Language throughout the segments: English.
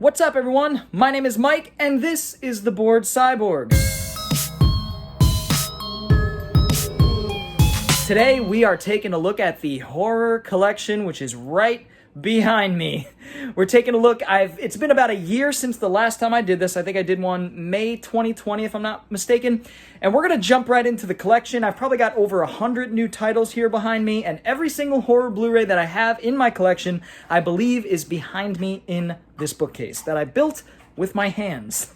What's up, everyone? My name is Mike, and this is TheBoredCyborg. Today, we are taking a look at the horror collection, which is right behind me. We're taking a look. It's been about a year since the last time I did this. I think I did one May 2020, if I'm not mistaken. And we're going to jump right into the collection. I've probably got over 100 new titles here behind me, and every single horror Blu-ray that I have in my collection, I believe, is behind me in this bookcase that I built with my hands,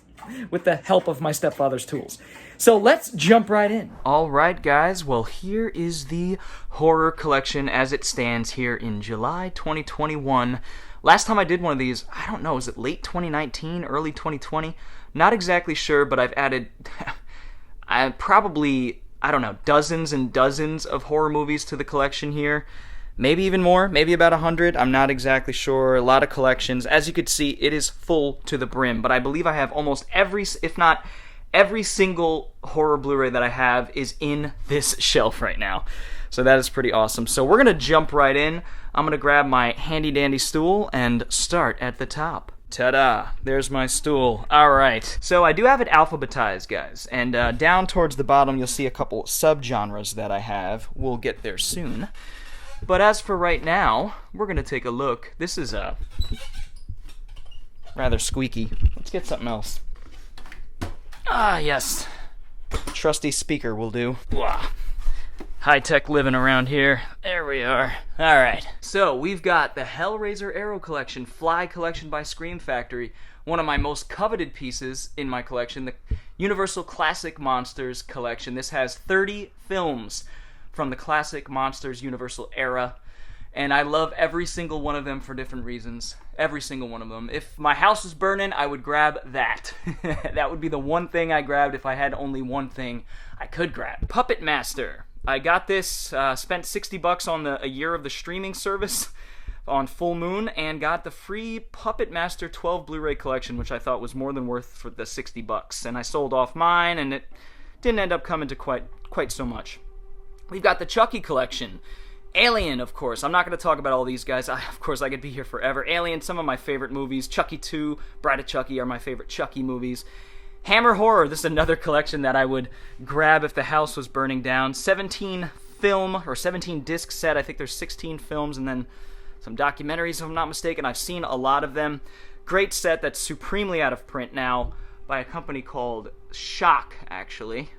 with the help of my stepfather's tools. So let's jump right in. All right, guys. Well, here is the horror collection as it stands here in July 2021. Last time I did one of these, I don't know, was it late 2019, early 2020? Not exactly sure, but I've added dozens and dozens of horror movies to the collection here. Maybe even more, maybe about 100. I'm not exactly sure. A lot of collections. As you could see, it is full to the brim, but I believe I have almost every, if not every single horror Blu-ray that I have is in this shelf right now. So that is pretty awesome. So we're going to jump right in. I'm going to grab my handy-dandy stool and start at the top. Ta-da! There's my stool. Alright. So I do have it alphabetized, guys. And down towards the bottom, you'll see a couple subgenres that I have. We'll get there soon. But as for right now, we're going to take a look. This is rather squeaky. Let's get something else. Ah, yes. Trusty speaker will do. Wow. High-tech living around here. There we are. Alright. So, we've got the Hellraiser Arrow Collection, Fly Collection by Scream Factory. One of my most coveted pieces in my collection, the Universal Classic Monsters Collection. This has 30 films from the Classic Monsters Universal era. And I love every single one of them for different reasons. Every single one of them. If my house was burning, I would grab that. That would be the one thing I grabbed if I had only one thing I could grab. Puppet Master. I got this, spent $60 on a year of the streaming service on Full Moon, and got the free Puppet Master 12 Blu-ray collection, which I thought was more than worth for the $60. And I sold off mine, and it didn't end up coming to quite so much. We've got the Chucky Collection. Alien, of course. I'm not going to talk about all these guys. Of course, I could be here forever. Alien, some of my favorite movies. Chucky 2, Bride of Chucky are my favorite Chucky movies. Hammer Horror. This is another collection that I would grab if the house was burning down. 17 disc set. I think there's 16 films and then some documentaries, if I'm not mistaken. I've seen a lot of them. Great set that's supremely out of print now by a company called Shock, actually.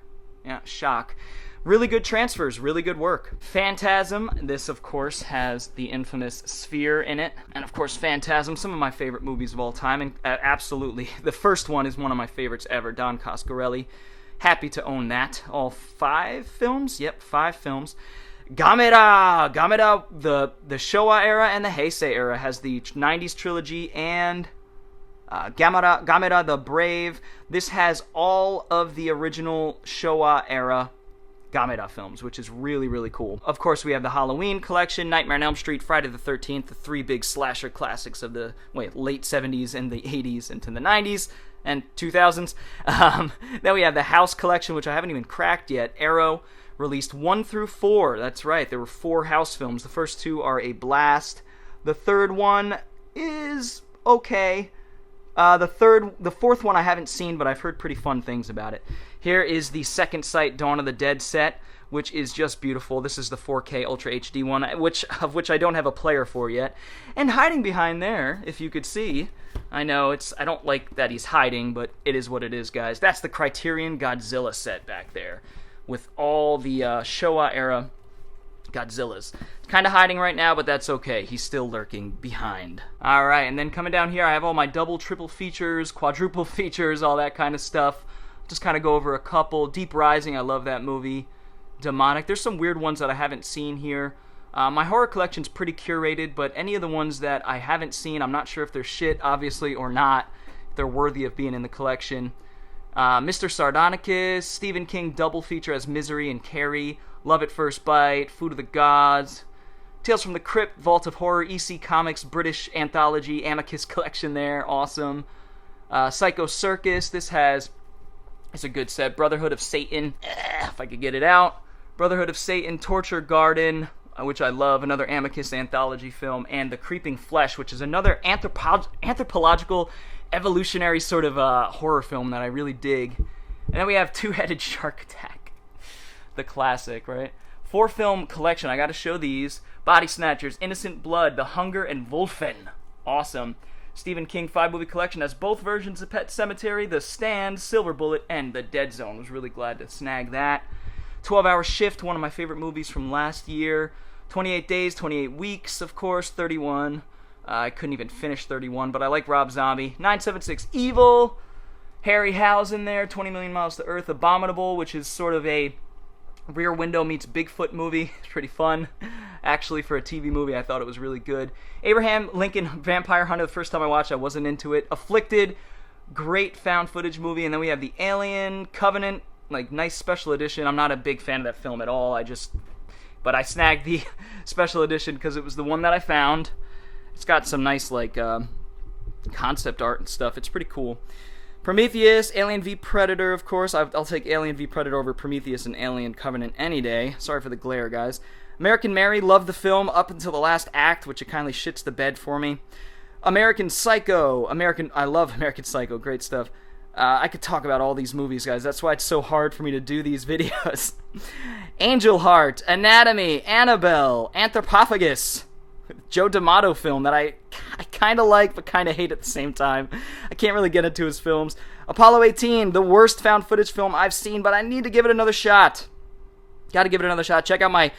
Yeah, Shock. Really good transfers, really good work. Phantasm, this of course has the infamous sphere in it. And of course Phantasm, some of my favorite movies of all time, and absolutely, the first one is one of my favorites ever, Don Coscarelli. Happy to own that. All 5 films? Yep, 5 films. Gamera, the Showa era and the Heisei era, has the 90s trilogy, and Gamera the Brave. This has all of the original Showa era Gamera films, which is really, really cool. Of course, we have the Halloween collection, Nightmare on Elm Street, Friday the 13th, the 3 big slasher classics of the late 70s and the 80s into the 90s and 2000s. Then we have the House collection, which I haven't even cracked yet. Arrow, released 1 through 4. That's right, there were 4 House films. The first 2 are a blast. The third one is okay. The fourth one I haven't seen, but I've heard pretty fun things about it. Here is the Second Sight Dawn of the Dead set, which is just beautiful. This is the 4K Ultra HD one, of which I don't have a player for yet. And hiding behind there, if you could see, I know I don't like that he's hiding, but it is what it is, guys. That's the Criterion Godzilla set back there, with all the Showa era Godzillas. It's kind of hiding right now, but that's okay. He's still lurking behind. Alright, and then coming down here, I have all my double, triple features, quadruple features, all that kind of stuff. Just kind of go over a couple. Deep Rising, I love that movie. Demonic. There's some weird ones that I haven't seen here. My horror collection's pretty curated, but any of the ones that I haven't seen, I'm not sure if they're shit, obviously, or not. If they're worthy of being in the collection. Mr. Sardonicus, Stephen King double feature as Misery and Carrie, Love at First Bite, Food of the Gods, Tales from the Crypt, Vault of Horror, EC Comics, British Anthology, Amicus collection there, awesome. Psycho Circus, it's a good set. Brotherhood of Satan, if I could get it out. Brotherhood of Satan, Torture Garden, which I love, another Amicus anthology film, and The Creeping Flesh, which is another anthropological evolutionary sort of horror film that I really dig. And then we have Two-Headed Shark Attack, the classic, right? 4-film collection. I got to show these. Body Snatchers, Innocent Blood, The Hunger, and Wolfen. Awesome. Stephen King 5-movie collection has both versions of Pet Sematary, The Stand, Silver Bullet, and The Dead Zone. Was really glad to snag that. 12-Hour Shift, one of my favorite movies from last year. 28 Days, 28 Weeks, of course. 31. I couldn't even finish 31, but I like Rob Zombie. 976 Evil. Harry Howell's in there. 20 Million Miles to Earth. Abominable, which is sort of a Rear Window meets Bigfoot movie. It's pretty fun. Actually, for a TV movie, I thought it was really good. Abraham Lincoln Vampire Hunter, the first time I watched it, I wasn't into it. Afflicted, great found footage movie. And then we have the Alien Covenant, like nice special edition. I'm not a big fan of that film at all. But I snagged the special edition because it was the one that I found. It's got some nice like concept art and stuff. It's pretty cool. Prometheus, Alien v Predator, of course. I'll take Alien v Predator over Prometheus and Alien Covenant any day. Sorry for the glare, guys. American Mary, loved the film up until the last act, which it kindly shits the bed for me. American Psycho. I love American Psycho. Great stuff. I could talk about all these movies, guys. That's why it's so hard for me to do these videos. Angel Heart, Anatomy, Annabelle, Anthropophagus. Joe D'Amato film that I kind of like but kind of hate at the same time. I can't really get into his films. Apollo 18, the worst found footage film I've seen, but I need to give it another shot. Got to give it another shot. Check out my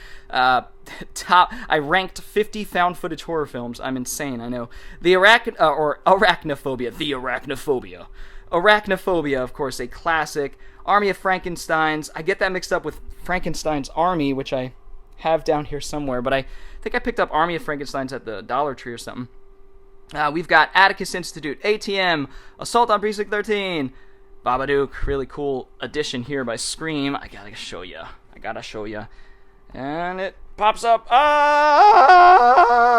top. I ranked 50 found footage horror films. I'm insane, I know. Arachnophobia. The Arachnophobia. Arachnophobia, of course, a classic. Army of Frankensteins. I get that mixed up with Frankenstein's Army, which I have down here somewhere, but I think I picked up Army of Frankensteins at the Dollar Tree or something. We've got Atticus Institute, ATM, Assault on Precinct 13, Babadook, really cool edition here by Scream. I gotta show you. And it pops up.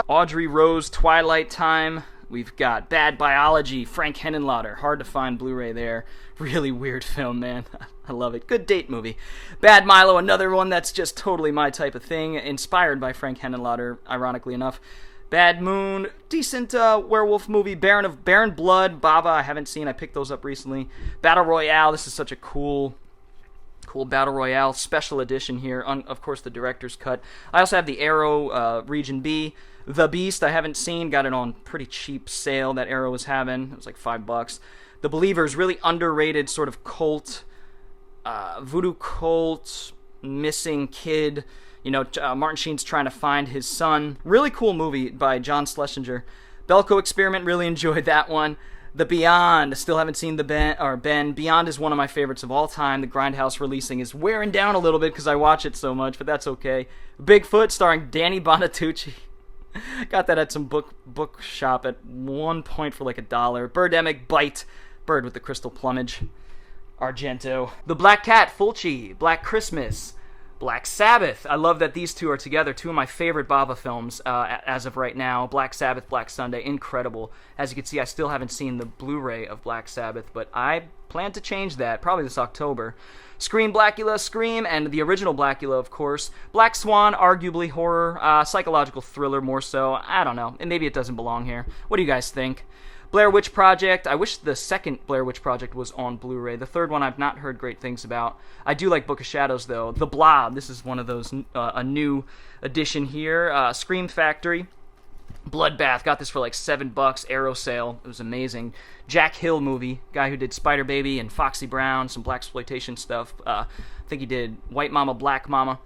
Audrey Rose, Twilight Time. We've got Bad Biology, Frank Henenlotter. Hard to find Blu-ray there. Really weird film, man. I love it. Good date movie. Bad Milo, another one that's just totally my type of thing. Inspired by Frank Henenlotter, ironically enough. Bad Moon, decent werewolf movie. Baron Blood, Baba, I haven't seen. I picked those up recently. Battle Royale, this is such a cool Battle Royale special edition here. Of course, the director's cut. I also have the Arrow Region B. The Beast, I haven't seen. Got it on pretty cheap sale that Arrow was having. It was like $5. The Believers, really underrated sort of cult, voodoo cult, missing kid. You know, Martin Sheen's trying to find his son. Really cool movie by John Schlesinger. Belko Experiment, really enjoyed that one. The Beyond, still haven't seen Ben. Beyond is one of my favorites of all time. The Grindhouse releasing is wearing down a little bit because I watch it so much, but that's okay. Bigfoot, starring Danny Bonatucci. Got that at some book shop at one point for like $1. Birdemic, Bite, Bird with the Crystal Plumage. Argento. The Black Cat, Fulci. Black Christmas. Black Sabbath. I love that these two are together. Two of my favorite Baba films as of right now. Black Sabbath, Black Sunday. Incredible. As you can see, I still haven't seen the Blu-ray of Black Sabbath, but I plan to change that probably this October. Scream, Blackula, Scream, and the original Blackula, of course. Black Swan, arguably horror. Psychological thriller more so. I don't know. And maybe it doesn't belong here. What do you guys think? Blair Witch Project. I wish the second Blair Witch Project was on Blu-ray. The third one I've not heard great things about. I do like Book of Shadows, though. The Blob. This is one of those, a new edition here. Scream Factory. Bloodbath. Got this for like $7. Arrow sale. It was amazing. Jack Hill movie. Guy who did Spider Baby and Foxy Brown. Some blaxploitation stuff. I think he did White Mama, Black Mama.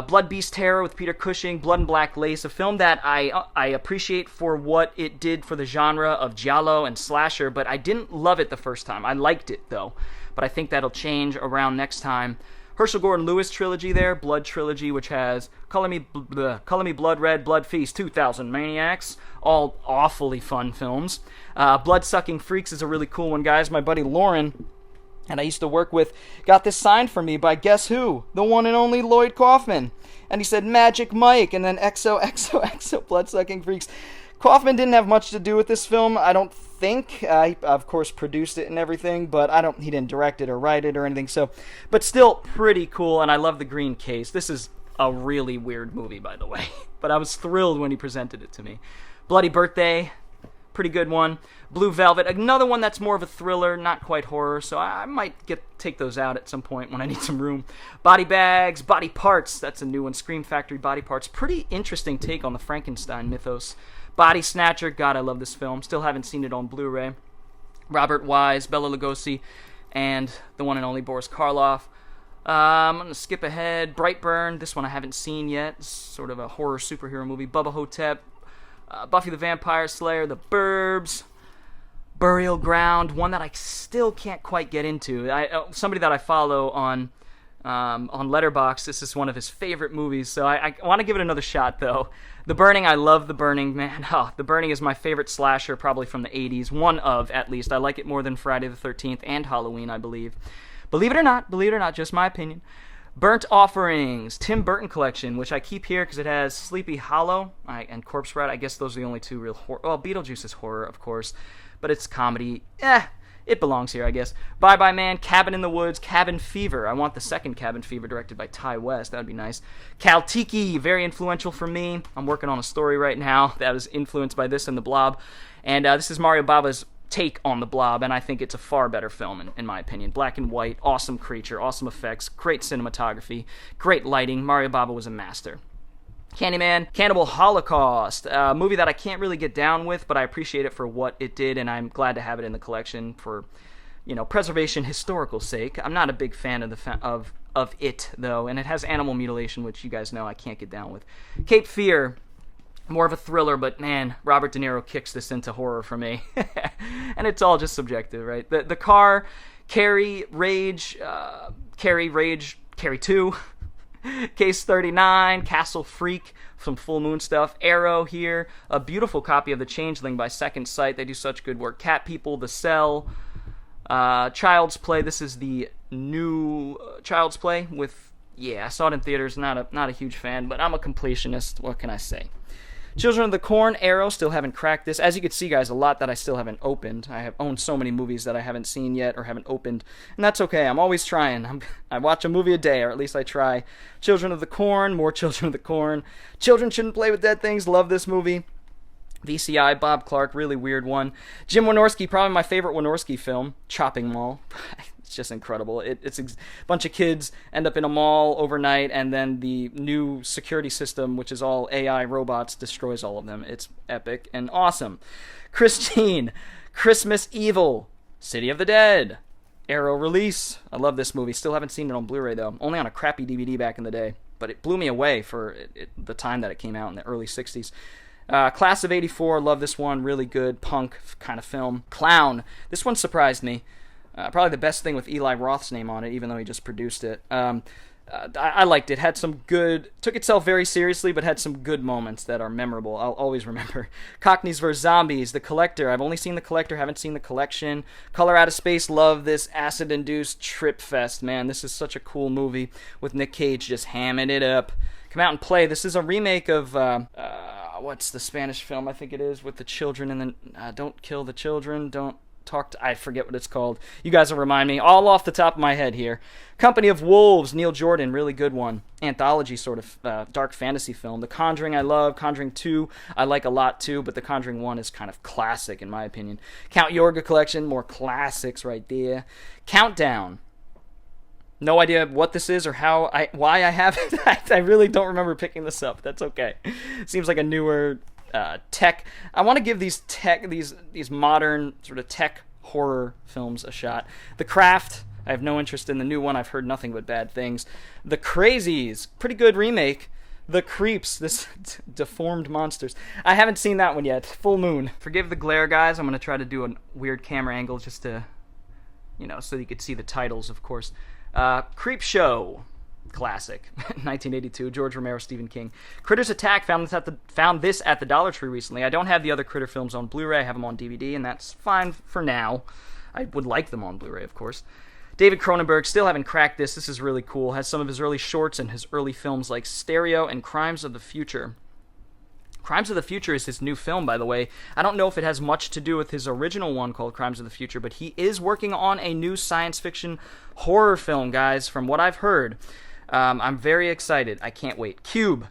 Blood Beast Terror with Peter Cushing, Blood and Black Lace, a film that I appreciate for what it did for the genre of giallo and slasher, but I didn't love it the first time. I liked it, though, but I think that'll change around next time. Herschel Gordon Lewis trilogy there, Blood trilogy, which has Color Me Blood Red, Blood Feast, 2000 Maniacs, all awfully fun films. Blood-Sucking Freaks is a really cool one, guys. My buddy Lauren, and I used to work with, got this signed for me by guess who? The one and only Lloyd Kaufman. And he said Magic Mike, and then XOXOXO, Blood-Sucking Freaks. Kaufman didn't have much to do with this film, I don't think. He, of course, produced it and everything, but he didn't direct it or write it or anything. So, but still pretty cool, and I love the green case. This is a really weird movie, by the way. But I was thrilled when he presented it to me. Bloody Birthday. pretty good one. Blue Velvet, another one that's more of a thriller, not quite horror, so I might take those out at some point when I need some room. Body Bags, Body Parts, that's a new one. Scream Factory Body Parts, pretty interesting take on the Frankenstein mythos. Body Snatcher, God, I love this film. Still haven't seen it on Blu-ray. Robert Wise, Bela Lugosi, and the one and only Boris Karloff. I'm going to skip ahead. Brightburn, this one I haven't seen yet. It's sort of a horror superhero movie. Bubba Hotep, Buffy the Vampire Slayer, The Burbs, Burial Ground, one that I still can't quite get into. Somebody that I follow on Letterboxd, this is one of his favorite movies, so I want to give it another shot, though. The Burning, I love The Burning, man. Oh, The Burning is my favorite slasher, probably from the 80s. One of, at least. I like it more than Friday the 13th and Halloween, I believe. Believe it or not, just my opinion. Burnt Offerings, Tim Burton Collection, which I keep here because it has Sleepy Hollow and Corpse Bride. I guess those are the only two real horror. Well, Beetlejuice is horror, of course, but it's comedy. It belongs here, I guess. Bye Bye Man, Cabin in the Woods, Cabin Fever. I want the second Cabin Fever directed by Ty West. That would be nice. Cal Tiki, very influential for me. I'm working on a story right now that was influenced by this and The Blob. And this is Mario Bava's take on The Blob, and I think it's a far better film, in my opinion. Black and white, awesome creature, awesome effects, great cinematography, great lighting. Mario Bava was a master. Candyman, Cannibal Holocaust, a movie that I can't really get down with, but I appreciate it for what it did, and I'm glad to have it in the collection for, preservation historical sake. I'm not a big fan of it, though, and it has animal mutilation, which you guys know I can't get down with. Cape Fear, more of a thriller, but man, Robert De Niro kicks this into horror for me. And it's all just subjective, right? The Car, Carrie, Rage, Carrie 2, Case 39, Castle Freak, some Full Moon stuff, Arrow here, a beautiful copy of The Changeling by Second Sight. They do such good work. Cat People, The Cell, Child's Play. This is the new Child's Play with, I saw it in theaters, not a huge fan, but I'm a completionist, what can I say? Children of the Corn, Arrow, still haven't cracked this. As you can see, guys, a lot that I still haven't opened. I have owned so many movies that I haven't seen yet or haven't opened, and that's okay. I'm always trying. I watch a movie a day, or at least I try. Children of the Corn, more Children of the Corn. Children Shouldn't Play with Dead Things, love this movie. VCI, Bob Clark, really weird one. Jim Wynorski, probably my favorite Wynorski film, Chopping Mall. It's just incredible. It's a bunch of kids end up in a mall overnight, and then the new security system, which is all AI robots, destroys all of them. It's epic and awesome. Christine, Christmas Evil, City of the Dead, Arrow Release. I love this movie. Still haven't seen it on Blu-ray, though. Only on a crappy DVD back in the day. But it blew me away for the time that it came out in the early 60s. Class of 84, love this one. Really good punk kind of film. Clown. This one surprised me. Probably the best thing with Eli Roth's name on it, even though he just produced it. I liked it. Had some good... Took itself very seriously, but had some good moments that are memorable. I'll always remember. Cockneys vs. Zombies, The Collector. I've only seen The Collector, haven't seen The Collection. Color Out of Space, love this acid-induced trip fest. Man, this is such a cool movie with Nick Cage just hamming it up. Come Out and Play. This is a remake of... what's the Spanish film, I think it is, with the children and then... Don't Kill the Children, Don't... I forget what it's called. You guys will remind me. All off the top of my head here. Company of Wolves, Neil Jordan, really good one. Anthology sort of dark fantasy film. The Conjuring I love. Conjuring 2 I like a lot too, but The Conjuring 1 is kind of classic in my opinion. Count Yorga Collection, more classics right there. Countdown. No idea what this is or why I have it. I really don't remember picking this up. That's okay. Seems like a newer... tech. I want to give these modern sort of tech horror films a shot. The Craft, I have no interest in the new one. I've heard nothing but bad things. The Crazies, pretty good remake. The Creeps, this deformed monsters. I haven't seen that one yet. Full Moon. Forgive the glare, guys. I'm going to try to do a weird camera angle just to, so you could see the titles, of course. Creep Show. Classic. 1982, George Romero, Stephen King. Critters Attack, found this at the Dollar Tree recently. I don't have the other Critter films on Blu-ray. I have them on DVD, and that's fine for now. I would like them on Blu-ray, of course. David Cronenberg, still haven't cracked this. This is really cool. Has some of his early shorts and his early films like Stereo and Crimes of the Future. Crimes of the Future is his new film, by the way. I don't know if it has much to do with his original one called Crimes of the Future, but he is working on a new science fiction horror film, guys, from what I've heard. I'm very excited. I can't wait. Cube.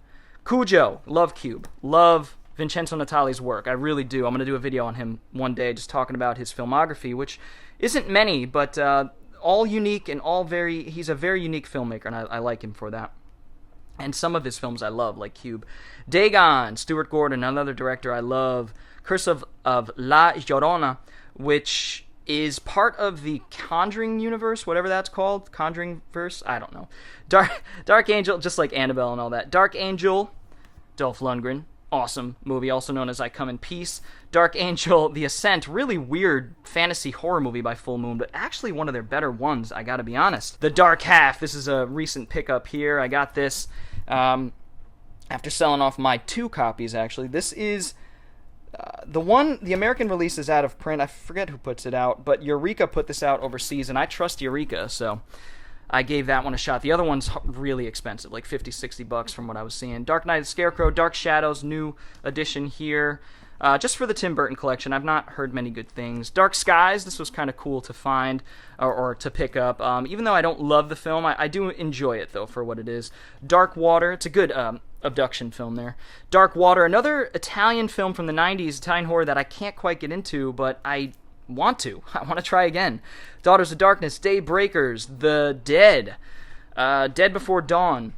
Cujo. Love Cube. Love Vincenzo Natali's work. I really do. I'm going to do a video on him one day just talking about his filmography, which isn't many, but all unique and he's a very unique filmmaker, and I like him for that. And some of his films I love, like Cube. Dagon, Stuart Gordon, another director I love. Curse of La Llorona, which is part of the Conjuring universe, whatever that's called. Conjuring verse? I don't know. Dark Angel, just like Annabelle and all that. Dark Angel, Dolph Lundgren. Awesome movie, also known as I Come in Peace. Dark Angel, The Ascent, really weird fantasy horror movie by Full Moon, but actually one of their better ones, I gotta be honest. The Dark Half, this is a recent pickup here. I got this after selling off my 2 copies, actually. This is the American release is out of print. I forget who puts it out, but Eureka put this out overseas, and I trust Eureka, so I gave that one a shot. The other one's really expensive, like $50-$60 from what I was seeing. Dark Knight of the Scarecrow, Dark Shadows, new edition here. Just for the Tim Burton collection. I've not heard many good things. Dark Skies, this was kind of cool to find or to pick up. Even though I don't love the film, I do enjoy it, though, for what it is. Dark Water, it's a good abduction film there. Dark Water, another Italian film from the 90s, Italian horror that I can't quite get into, but I want to try again. Daughters of Darkness, Daybreakers, The Dead, Dead Before Dawn,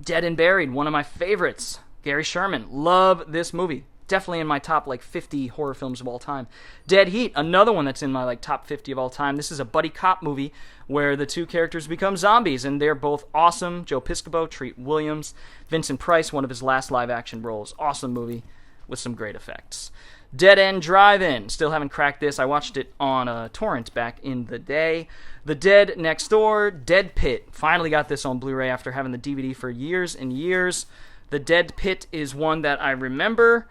Dead and Buried, one of my favorites. Gary Sherman, love this movie. Definitely in my top 50 horror films of all time. Dead Heat, another one that's in my top 50 of all time. This is a buddy cop movie where the 2 characters become zombies, and they're both awesome. Joe Piscopo, Treat Williams, Vincent Price, one of his last live action roles. Awesome movie with some great effects. Dead End Drive-In. Still haven't cracked this. I watched it on a torrent back in the day. The Dead Next Door. Dead Pit. Finally got this on Blu-ray after having the DVD for years and years. The Dead Pit is one that I remember.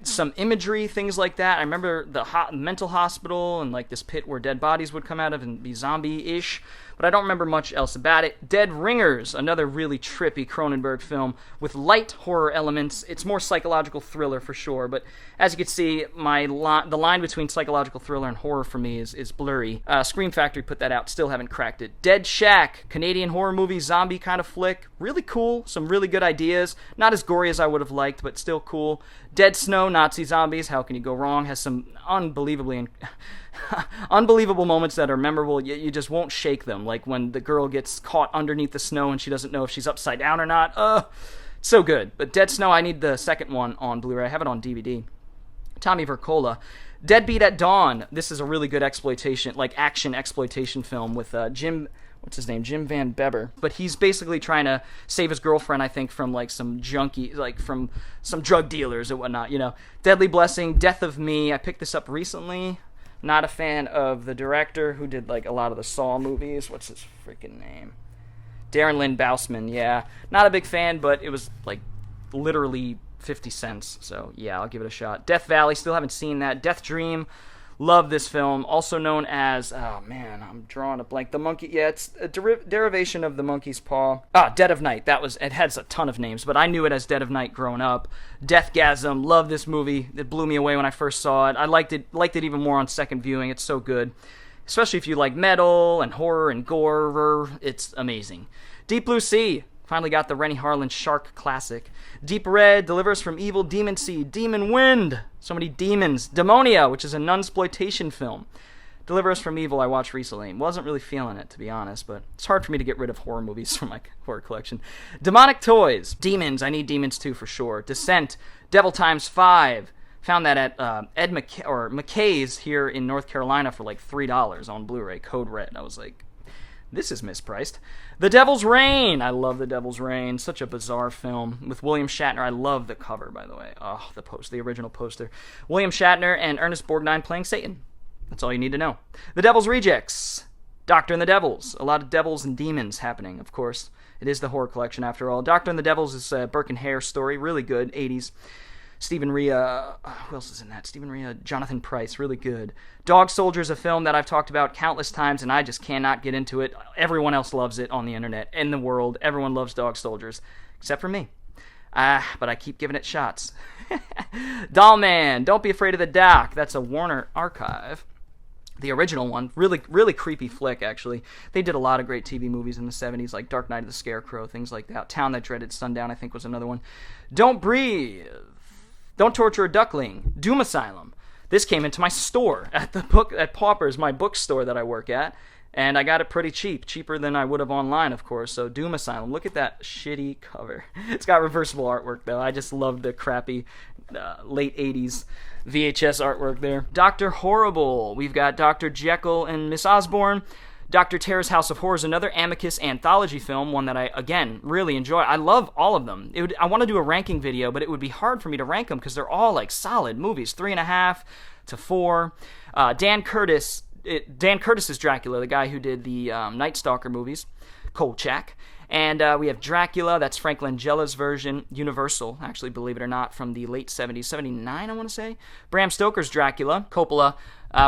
Some imagery, things like that. I remember the mental hospital and this pit where dead bodies would come out of and be zombie-ish, but I don't remember much else about it. Dead Ringers, another really trippy Cronenberg film with light horror elements. It's more psychological thriller for sure, but as you can see, the line between psychological thriller and horror for me is blurry. Scream Factory put that out, still haven't cracked it. Dead Shack, Canadian horror movie, zombie kind of flick. Really cool, some really good ideas. Not as gory as I would have liked, but still cool. Dead Snow, Nazi Zombies, how can you go wrong? Has some unbelievable moments that are memorable. You just won't shake them, like when the girl gets caught underneath the snow and she doesn't know if she's upside down or not. So good. But Dead Snow, I need the second one on Blu-ray. I have it on DVD. Tommy Vercola. Deadbeat at Dawn. This is a really good action exploitation film with Jim Van Beber. But he's basically trying to save his girlfriend, I think, from some junkie, from some drug dealers or whatnot, Deadly Blessing, Death of Me. I picked this up recently. Not a fan of the director who did a lot of the Saw movies. What's his freaking name? Darren Lynn Bousman, yeah. Not a big fan, but it was literally 50 cents. So yeah, I'll give it a shot. Death Valley, still haven't seen that. Death Dream. Love this film, also known as, I'm drawing a blank. The Monkey, yeah, it's a derivation of The Monkey's Paw. Dead of Night, it has a ton of names, but I knew it as Dead of Night growing up. Deathgasm, love this movie. It blew me away when I first saw it. I liked it even more on second viewing. It's so good. Especially if you like metal and horror and gore, it's amazing. Deep Blue Sea. Finally got the Rennie Harlan Shark classic. Deep Red, Deliver Us from Evil, Demon Seed, Demon Wind. So many demons. Demonia, which is a nunsploitation film. Deliver Us from Evil I watched recently. Wasn't really feeling it, to be honest, but it's hard for me to get rid of horror movies from my horror collection. Demonic Toys. Demons. I need Demons 2 for sure. Descent. Devil Times 5. Found that at McKay's here in North Carolina for $3 on Blu-ray. Code Red. I was like, this is mispriced. The Devil's Reign. I love The Devil's Reign. Such a bizarre film with William Shatner. I love the cover, by the way. Oh, the original poster. William Shatner and Ernest Borgnine playing Satan. That's all you need to know. The Devil's Rejects. Doctor and the Devils. A lot of devils and demons happening, of course. It is the horror collection, after all. Doctor and the Devils is a Burke and Hare story. Really good. 80s. Stephen Rea, who else is in that? Stephen Rea, Jonathan Pryce, really good. Dog Soldiers, a film that I've talked about countless times, and I just cannot get into it. Everyone else loves it on the internet, in the world. Everyone loves Dog Soldiers, except for me. But I keep giving it shots. Doll Man, Don't Be Afraid of the Dark. That's a Warner archive. The original one, really, really creepy flick, actually. They did a lot of great TV movies in the 70s, like Dark Night of the Scarecrow, things like that. Town That Dreaded Sundown, I think, was another one. Don't Breathe. Don't Torture a Duckling, Doom Asylum. This came into my store at Pauper's, my bookstore that I work at, and I got it pretty cheap, cheaper than I would have online, of course. So Doom Asylum, look at that shitty cover. It's got reversible artwork though. I just love the crappy late 80s VHS artwork there. Dr. Horrible, we've got Dr. Jekyll and Miss Osborne. Dr. Terror's House of Horrors, another Amicus anthology film, one that I, again, really enjoy. I love all of them. I want to do a ranking video, but it would be hard for me to rank them because they're all, like, solid movies. 3.5 to 4. Dan Curtis's Dracula, the guy who did the Night Stalker movies. Kolchak. And we have Dracula, that's Frank Langella's version. Universal, actually, believe it or not, from the late 70s. 79, I want to say. Bram Stoker's Dracula. Coppola.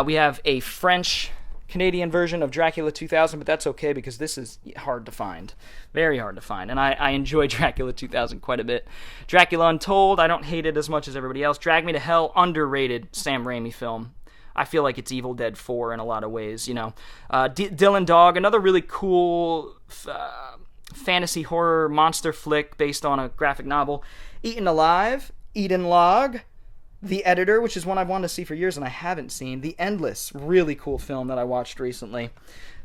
We have a French-Canadian version of Dracula 2000, but that's okay because this is hard to find. Very hard to find. And I enjoy Dracula 2000 quite a bit. Dracula Untold, I don't hate it as much as everybody else. Drag Me to Hell, underrated Sam Raimi film. I feel like it's Evil Dead 4 in a lot of ways, you know. Dylan Dog, another really cool fantasy horror monster flick based on a graphic novel. Eaten Alive, Eden Log, The Editor, which is one I've wanted to see for years and I haven't seen. The Endless, really cool film that I watched recently.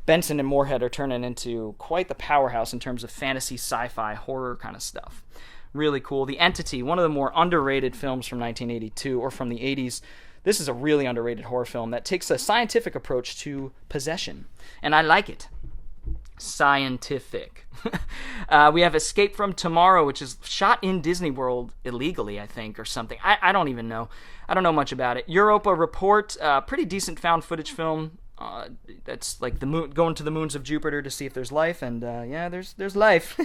Benson and Moorhead are turning into quite the powerhouse in terms of fantasy, sci-fi, horror kind of stuff. Really cool. The Entity, one of the more underrated films from 1982 or from the 80s. This is a really underrated horror film that takes a scientific approach to possession, and I like it. Scientific. We have Escape from Tomorrow, which is shot in Disney World illegally, I think, or something. I don't even know. I don't know much about it. Europa Report, pretty decent found footage film. That's like the moon, going to the moons of Jupiter to see if there's life, and yeah, there's life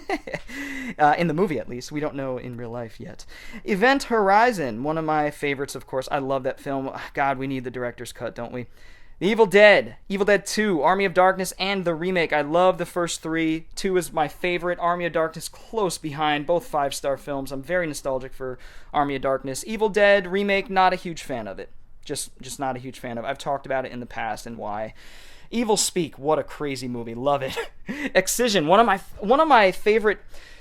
in the movie at least. We don't know in real life yet. Event Horizon, one of my favorites, of course. I love that film. God, we need the director's cut, don't we? The Evil Dead 2, Army of Darkness, and the remake. I love the first 3. 2 is my favorite. Army of Darkness close behind. Both 5-star films. I'm very nostalgic for Army of Darkness. Evil Dead remake, not a huge fan of it. Just not a huge fan of. I've talked about it in the past and why. Evil Speak, what a crazy movie. Love it. Excision, one of my favorite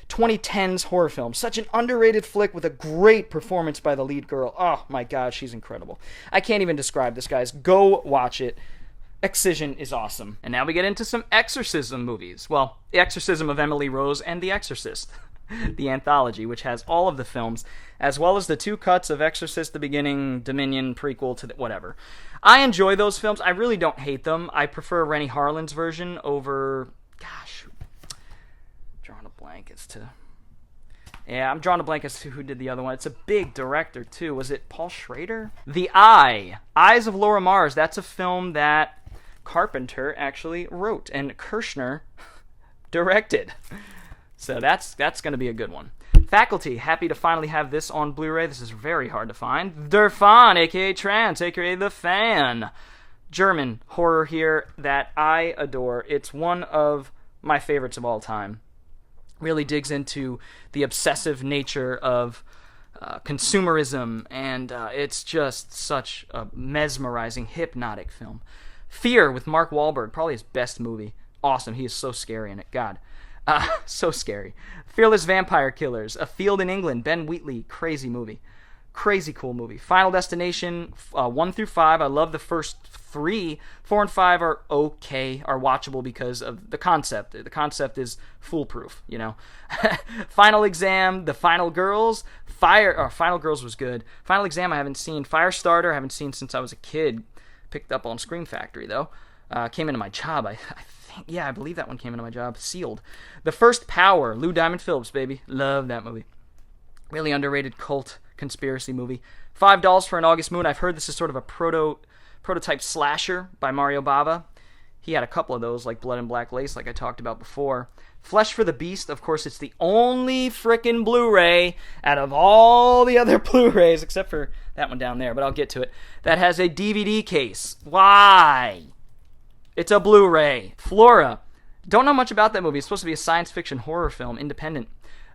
2010s horror films. Such an underrated flick with a great performance by the lead girl. Oh my god, she's incredible. I can't even describe this, guys. Go watch it. Excision is awesome. And now we get into some exorcism movies. Well, The Exorcism of Emily Rose and The Exorcist. The anthology, which has all of the films, as well as the 2 cuts of Exorcist, the beginning, Dominion, prequel to whatever. I enjoy those films. I really don't hate them. I prefer Rennie Harlin's version over, gosh, drawing a blank as to, yeah, I'm drawing a blank as to who did the other one. It's a big director too. Was it Paul Schrader? The Eyes of Laura Mars. That's a film that Carpenter actually wrote and Kirshner directed. So that's going to be a good one. Faculty, happy to finally have this on Blu-ray. This is very hard to find. Der Fan, a.k.a. Trance, a.k.a. The Fan. German horror here that I adore. It's one of my favorites of all time. Really digs into the obsessive nature of consumerism, and it's just such a mesmerizing, hypnotic film. Fear with Mark Wahlberg, probably his best movie. Awesome, he is so scary in it. God. So scary. Fearless Vampire Killers, A Field in England, Ben Wheatley, crazy movie. Crazy cool movie. Final Destination, 1 through 5. I love the first 3. 4 and 5 are okay, are watchable because of the concept. The concept is foolproof, you know. Final Exam, The Final Girls, Final Girls was good. Final Exam I haven't seen. Firestarter I haven't seen since I was a kid. Picked up on Scream Factory, though. Came into my job, I believe that one came into my job. Sealed. The First Power, Lou Diamond Phillips, baby. Love that movie. Really underrated cult conspiracy movie. $5 for an August Moon. I've heard this is sort of a prototype slasher by Mario Bava. He had a couple of those, like Blood and Black Lace, like I talked about before. Flesh for the Beast, of course, it's the only frickin' Blu-ray out of all the other Blu-rays, except for that one down there, but I'll get to it, that has a DVD case. Why? It's a Blu-ray. Flora. Don't know much about that movie. It's supposed to be a science fiction horror film, independent.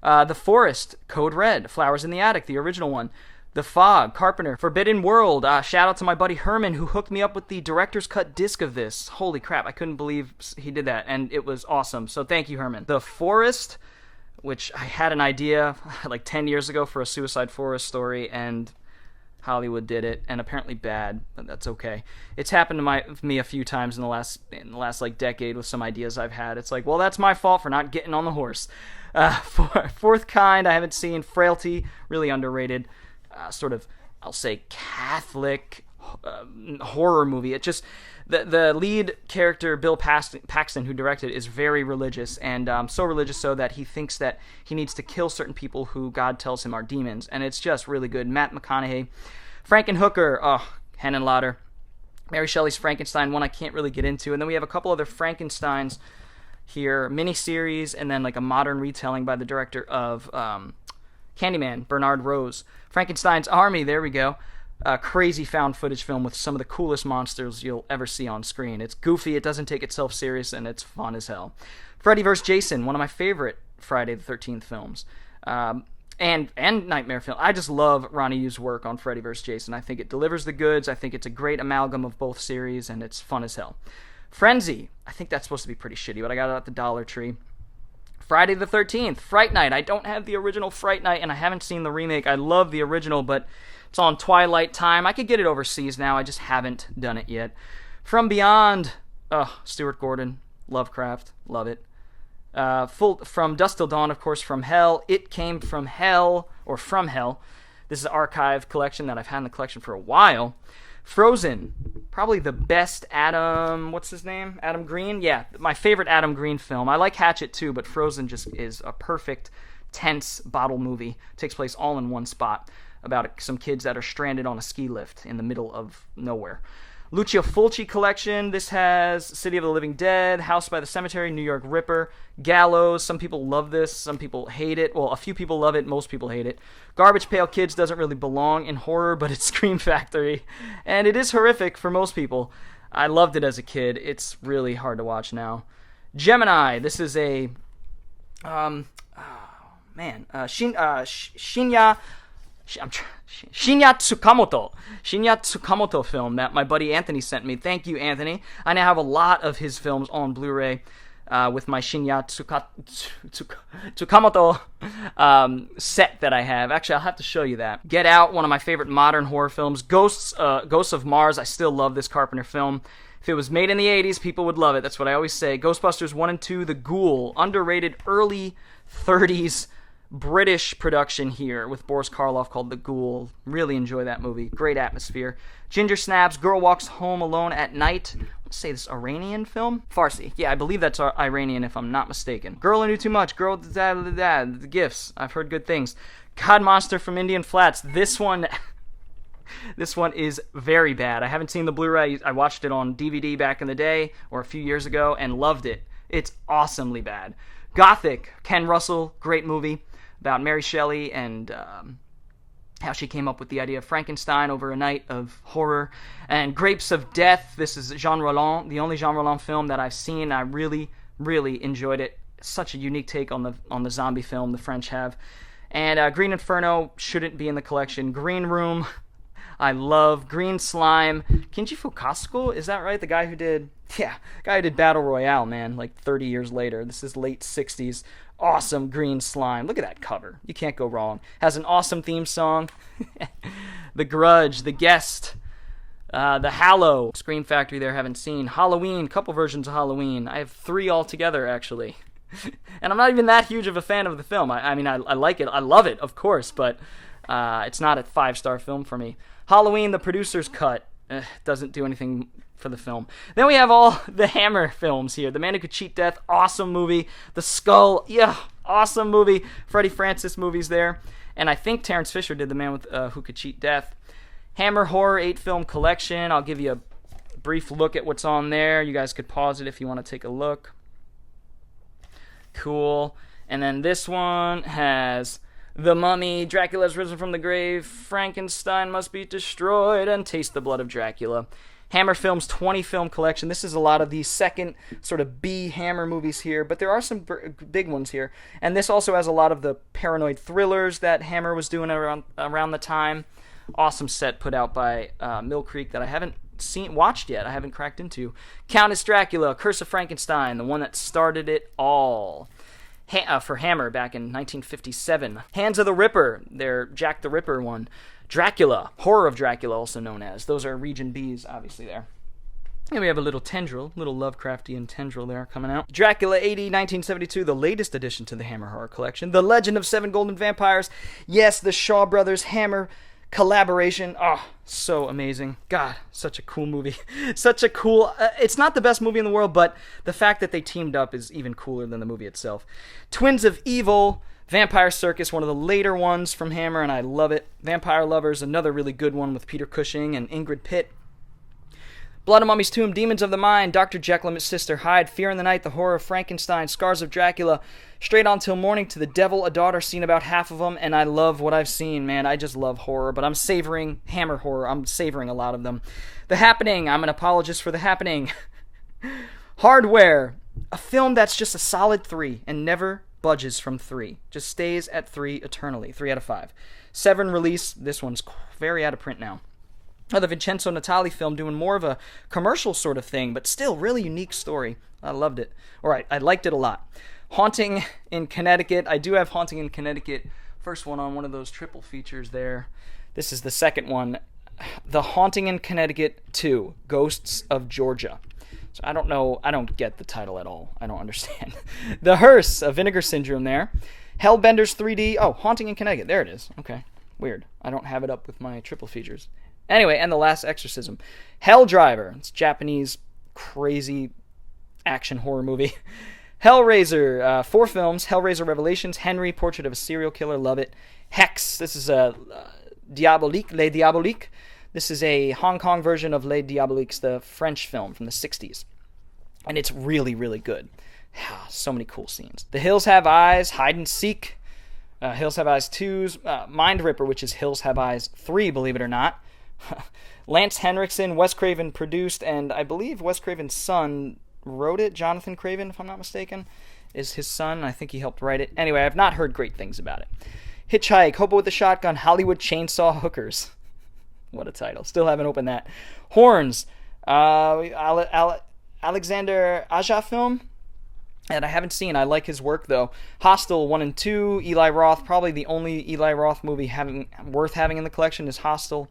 The Forest, Code Red. Flowers in the Attic, the original one. The Fog, Carpenter. Forbidden World. Shout out to my buddy Herman who hooked me up with the director's cut disc of this. Holy crap, I couldn't believe he did that, and it was awesome. So thank you, Herman. The Forest, which I had an idea like 10 years ago for a Suicide Forest story, and Hollywood did it, and apparently bad, but that's okay. It's happened to me a few times in the last like decade with some ideas I've had. It's like, well, that's my fault for not getting on the horse. Fourth Kind, I haven't seen. Frailty, really underrated. Sort of, I'll say, Catholic horror movie. It just, the lead character, Bill Paxton, who directed it, is very religious, and so religious so that he thinks that he needs to kill certain people who God tells him are demons, and it's just really good. Matt McConaughey. Frankenhooker, Henning Lauder. Mary Shelley's Frankenstein, one I can't really get into, and then we have a couple other Frankensteins here, miniseries, and then like a modern retelling by the director of Candyman, Bernard Rose. Frankenstein's Army, there we go. A crazy found footage film with some of the coolest monsters you'll ever see on screen. It's goofy, it doesn't take itself serious, and it's fun as hell. Freddy vs. Jason, one of my favorite Friday the 13th films. And Nightmare film. I just love Ronnie Yu's work on Freddy vs. Jason. I think it delivers the goods. I think it's a great amalgam of both series, and it's fun as hell. Frenzy. I think that's supposed to be pretty shitty, but I got it at the Dollar Tree. Friday the 13th. Fright Night. I don't have the original Fright Night, and I haven't seen the remake. I love the original, but it's on Twilight time. I could get it overseas now. I just haven't done it yet. From Beyond. Stuart Gordon. Lovecraft. Love it. From Dusk Till Dawn, of course, From Hell. It Came From Hell, or From Hell. This is an archive collection that I've had in the collection for a while. Frozen, probably the best Adam Green? Yeah, my favorite Adam Green film. I like Hatchet too, but Frozen just is a perfect, tense bottle movie. It takes place all in one spot about some kids that are stranded on a ski lift in the middle of nowhere. Lucio Fulci collection. This has City of the Living Dead, House by the Cemetery, New York Ripper, Gallows. Some people love this, some people hate it. Well, a few people love it, most people hate it. Garbage Pail Kids doesn't really belong in horror, but it's Scream Factory. And it is horrific for most people. I loved it as a kid. It's really hard to watch now. Gemini. This is a... Shinya Tsukamoto film that my buddy Anthony sent me. Thank you, Anthony. I now have a lot of his films on Blu-ray with my Shinya Tsukamoto set that I have. Actually, I'll have to show you that. Get Out, one of my favorite modern horror films. Ghosts of Mars. I still love this Carpenter film. If it was made in the 80s, people would love it. That's what I always say. Ghostbusters 1 and 2, The Ghoul. Underrated early 30s British production here with Boris Karloff called The Ghoul. Really enjoy that movie. Great atmosphere. Ginger Snaps, Girl Walks Home Alone at Night. Let's say this Iranian film? Farsi. Yeah, I believe that's Iranian if I'm not mistaken. Girl Who Knew Too Much. The Gifts. I've heard good things. God Monster from Indian Flats. This one is very bad. I haven't seen the Blu-ray. I watched it on DVD back in the day or a few years ago and loved it. It's awesomely bad. Gothic. Ken Russell. Great movie about Mary Shelley and how she came up with the idea of Frankenstein over a night of horror. And Grapes of Death. This is Jean Roland, the only Jean Roland film that I've seen. I really, really enjoyed it. Such a unique take on the zombie film the French have. And Green Inferno shouldn't be in the collection. Green Room. I love Green Slime. Kinji Fukasaku, is that right? The guy who did Battle Royale, man, like 30 years later. This is late 60s. Awesome Green Slime. Look at that cover. You can't go wrong. Has an awesome theme song. The Grudge, The Guest, The Hallow. Scream Factory there, haven't seen. Halloween, couple versions of Halloween. I have 3 altogether, actually. And I'm not even that huge of a fan of the film. I mean, I like it. I love it, of course, but it's not a 5-star film for me. Halloween, the producer's cut. Doesn't do anything for the film. Then we have all the Hammer films here. The Man Who Could Cheat Death, awesome movie. The Skull, awesome movie. Freddie Francis movies there. And I think Terrence Fisher did The Man Who Could Cheat Death. Hammer Horror 8-film collection. I'll give you a brief look at what's on there. You guys could pause it if you want to take a look. Cool. And then this one has The Mummy, Dracula's Risen from the Grave, Frankenstein Must Be Destroyed, and Taste the Blood of Dracula. Hammer Films 20-film collection. This is a lot of the second sort of B Hammer movies here, but there are some big ones here. And this also has a lot of the paranoid thrillers that Hammer was doing around the time. Awesome set put out by Mill Creek that I haven't watched yet. I haven't cracked into. Countess Dracula, Curse of Frankenstein, the one that started it all. For Hammer back in 1957. Hands of the Ripper, their Jack the Ripper one. Dracula, Horror of Dracula, also known as. Those are Region Bs, obviously, there. And we have a little tendril, little Lovecraftian tendril there coming out. Dracula 80, 1972, the latest addition to the Hammer Horror Collection. The Legend of Seven Golden Vampires. Yes, the Shaw Brothers Hammer collaboration. Oh, so amazing. God, such a cool movie. Such a cool... it's not the best movie in the world, but the fact that they teamed up is even cooler than the movie itself. Twins of Evil, Vampire Circus, one of the later ones from Hammer, and I love it. Vampire Lovers, another really good one with Peter Cushing and Ingrid Pitt. Blood on Mummy's Tomb, Demons of the Mind, Dr. Jekyll and Sister Hyde, Fear in the Night, The Horror of Frankenstein, Scars of Dracula, Straight On Till Morning, To the Devil, A Daughter, seen about half of them, and I love what I've seen, man. I just love horror, but I'm savoring Hammer horror. I'm savoring a lot of them. The Happening, I'm an apologist for The Happening. Hardware, a film that's just a solid 3 and never budges from 3. Just stays at 3 eternally. 3 out of 5. Severin release, this one's very out of print now. The Vincenzo Natali film, doing more of a commercial sort of thing, but still really unique story. I loved it. All right, I liked it a lot. Haunting in Connecticut. I do have Haunting in Connecticut. First one on one of those triple features there. This is the second one. The Haunting in Connecticut 2, Ghosts of Georgia. So I don't know. I don't get the title at all. I don't understand. The Hearse, a Vinegar Syndrome there. Hellbenders 3D. Oh, Haunting in Connecticut. There it is. Okay. Weird. I don't have it up with my triple features. Anyway, and The Last Exorcism. Hell Driver. It's Japanese crazy action horror movie. Hellraiser. 4 films. Hellraiser Revelations. Henry, Portrait of a Serial Killer. Love it. Hex. This is a Diabolique. Les Diaboliques. This is a Hong Kong version of Les Diaboliques, the French film from the 60s. And it's really, really good. So many cool scenes. The Hills Have Eyes. Hide and Seek. Hills Have Eyes 2's. Mind Ripper, which is Hills Have Eyes 3, believe it or not. Lance Henriksen, Wes Craven produced, and I believe Wes Craven's son wrote it. Jonathan Craven, if I'm not mistaken, is his son. I think he helped write it. Anyway, I've not heard great things about it. Hitchhike, Hobo with a Shotgun, Hollywood Chainsaw Hookers. What a title. Still haven't opened that. Horns, Alexander Aja film that I haven't seen. I like his work, though. Hostel 1 and 2, Eli Roth. Probably the only Eli Roth movie worth having in the collection is Hostel.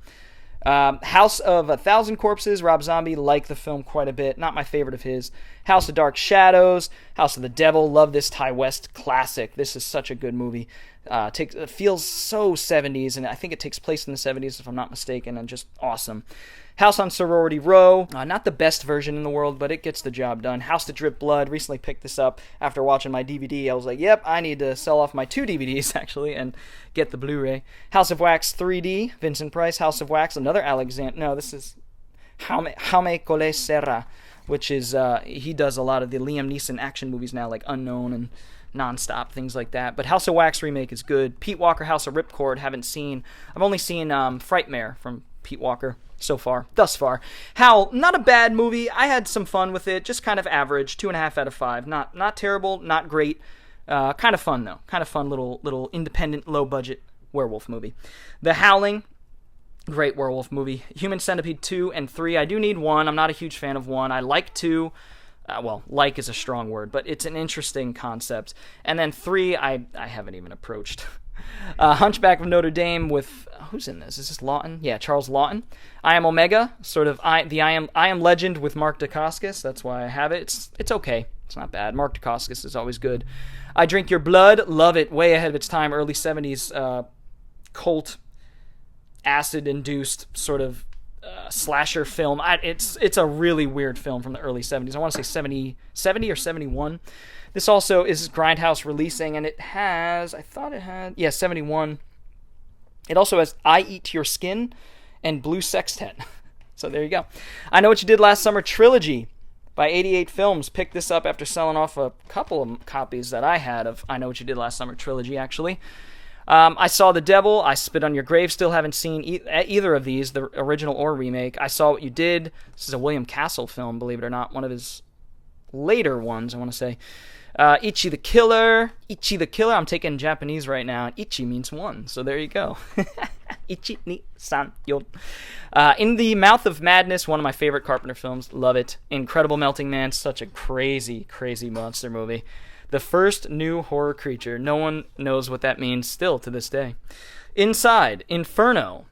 House of a Thousand Corpses, Rob Zombie, like the film quite a bit. Not my favorite of his. House of Dark Shadows, House of the Devil, love this Ty West classic. This is such a good movie. It feels so 70s, and I think it takes place in the 70s, if I'm not mistaken, and just awesome. House on Sorority Row, not the best version in the world, but it gets the job done. House to Drip Blood, recently picked this up after watching my DVD. I was like, yep, I need to sell off my 2 DVDs, actually, and get the Blu-ray. House of Wax 3D, Vincent Price. House of Wax, another Alexander. No, this is Jaume Collet Serra, which is, he does a lot of the Liam Neeson action movies now, like Unknown and Nonstop, things like that. But House of Wax remake is good. Pete Walker, House of Ripcord, haven't seen. I've only seen Frightmare from Pete Walker thus far. Howl, not a bad movie. I had some fun with it, just kind of average, 2.5 out of 5. Not terrible, not great. Kind of fun, though. Kind of fun little independent, low-budget werewolf movie. The Howling, great werewolf movie. Human Centipede 2 and 3. I do need 1. I'm not a huge fan of 1. I like 2. Well, like is a strong word, but it's an interesting concept. And then 3, I haven't even approached. Hunchback of Notre Dame with, who's in this? Is this Lawton? Yeah, Charles Lawton. I Am Omega, sort of I Am Legend with Mark Dacascos. That's why I have it. It's okay. It's not bad. Mark Dacascos is always good. I Drink Your Blood, love it. Way ahead of its time. Early 70s cult, acid-induced sort of slasher film. It's a really weird film from the early 70s. I want to say 70 or 71. This also is Grindhouse releasing, and it has, 71. It also has I Eat Your Skin and Blue Sextet. So there you go. I Know What You Did Last Summer trilogy by 88 Films. Picked this up after selling off a couple of copies that I had of I Know What You Did Last Summer trilogy, actually. I Saw the Devil, I Spit on Your Grave, still haven't seen either of these, the original or remake. I Saw What You Did. This is a William Castle film, believe it or not, one of his later ones, I want to say. Ichi the Killer, I'm taking Japanese right now. Ichi means 1, so there you go. Ichi ni san yo. In the Mouth of Madness, one of my favorite Carpenter films, love it. Incredible Melting Man, such a crazy, crazy monster movie. The first new horror creature, no one knows what that means still to this day. Inside, Inferno,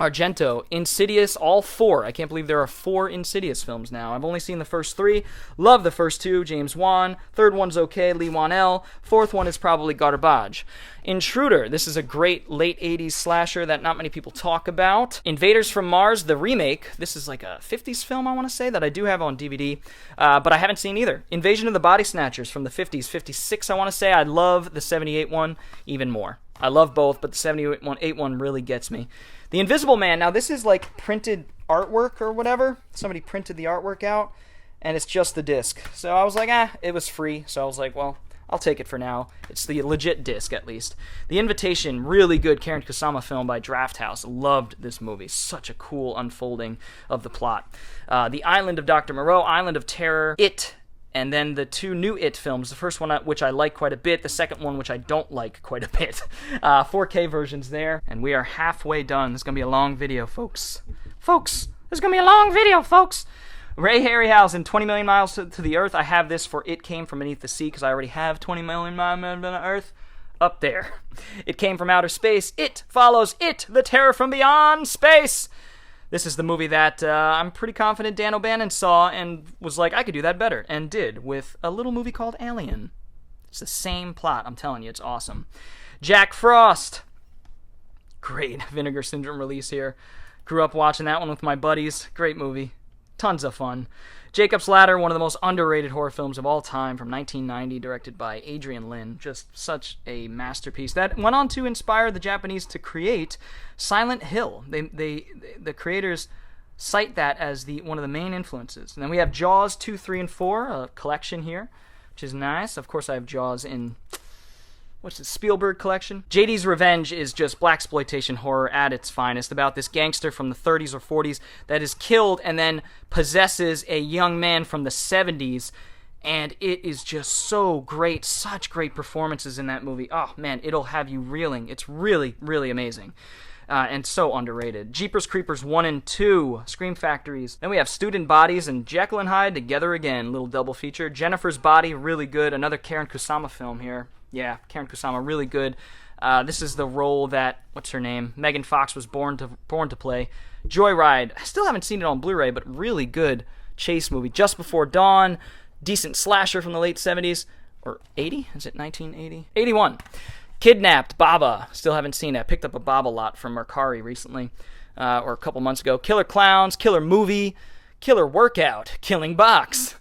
Argento, Insidious, all 4. I can't believe there are 4 Insidious films now. I've only seen the first 3. Love the first 2, James Wan. Third one's okay, Lee Wan-el. Fourth one is probably garbage. Intruder, this is a great late 80s slasher that not many people talk about. Invaders from Mars, the remake. This is like a 50s film, I want to say, that I do have on DVD, but I haven't seen either. Invasion of the Body Snatchers from the 50s, 56, I want to say. I love the 78 one even more. I love both, but the 78 one really gets me. The Invisible Man, now this is like printed artwork or whatever. Somebody printed the artwork out, and it's just the disc. So I was like, it was free. So I was like, well, I'll take it for now. It's the legit disc, at least. The Invitation, really good Karen Kusama film by Draft House. Loved this movie. Such a cool unfolding of the plot. The Island of Dr. Moreau, Island of Terror, It, and then the 2 new It films. The first one, which I like quite a bit. The second one, which I don't like quite a bit. 4K versions there. And we are halfway done. This is going to be a long video, folks. This is going to be a long video, folks. Ray Harryhausen, 20 Million Miles to the Earth. I have this for It Came From Beneath the Sea because I already have 20 Million Miles to the Earth up there. It Came From Outer Space. It follows It, the Terror from Beyond Space. This is the movie that I'm pretty confident Dan O'Bannon saw and was like, I could do that better, and did, with a little movie called Alien. It's the same plot, I'm telling you, it's awesome. Jack Frost. Great Vinegar Syndrome release here. Grew up watching that one with my buddies. Great movie. Tons of fun. Jacob's Ladder, one of the most underrated horror films of all time, from 1990, directed by Adrian Lyne. Just such a masterpiece that went on to inspire the Japanese to create Silent Hill. The creators cite that as one of the main influences. And then we have Jaws 2, 3, and 4, a collection here, which is nice. Of course, I have Jaws in what's the Spielberg collection? JD's Revenge is just blaxploitation horror at its finest, about this gangster from the 30s or 40s that is killed and then possesses a young man from the 70s, and it is just so great. Such great performances in that movie. Oh man, it'll have you reeling. It's really, really amazing. And so underrated. Jeepers Creepers 1 and 2, Scream Factories. Then we have Student Bodies and Jekyll and Hyde together again, little double feature. Jennifer's Body, really good. Another Karen Kusama film here. Yeah, Karen Kusama, really good. This is the role that, what's her name? Megan Fox was born to play. Joyride, I still haven't seen it on Blu-ray, but really good chase movie. Just Before Dawn, decent slasher from the late 70s. Or 80? Is it 1980? 81. Kidnapped, Baba. Still haven't seen it. I picked up a Baba lot from Mercari recently, or a couple months ago. Killer Clowns, Killer Movie, Killer Workout, Killing Box.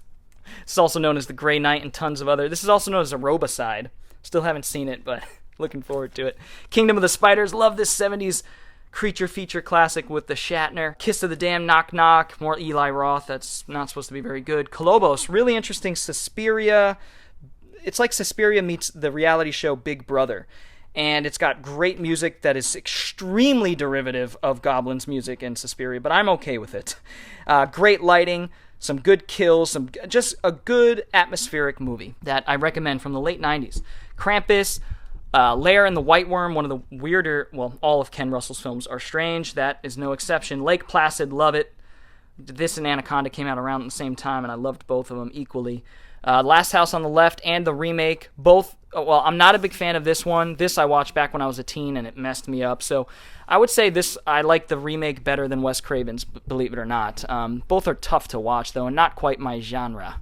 This is also known as The Grey Knight and tons of other. This is also known as Aerobicide. Still haven't seen it, but looking forward to it. Kingdom of the Spiders. Love this 70s creature feature classic with the Shatner. Kiss of the Damned, Knock Knock. More Eli Roth. That's not supposed to be very good. Colobos. Really interesting. Suspiria. It's like Suspiria meets the reality show Big Brother. And it's got great music that is extremely derivative of Goblin's music in Suspiria, but I'm okay with it. Great lighting. Some good kills, just a good atmospheric movie that I recommend from the late 90s. Krampus, Lair and the White Worm, one of the weirder, well, all of Ken Russell's films are strange. That is no exception. Lake Placid, love it. This and Anaconda came out around at the same time, and I loved both of them equally. Last House on the Left and the remake, both, well, I'm not a big fan of this one. This I watched back when I was a teen, and it messed me up. So I would say I like the remake better than Wes Craven's, believe it or not. Both are tough to watch, though, and not quite my genre.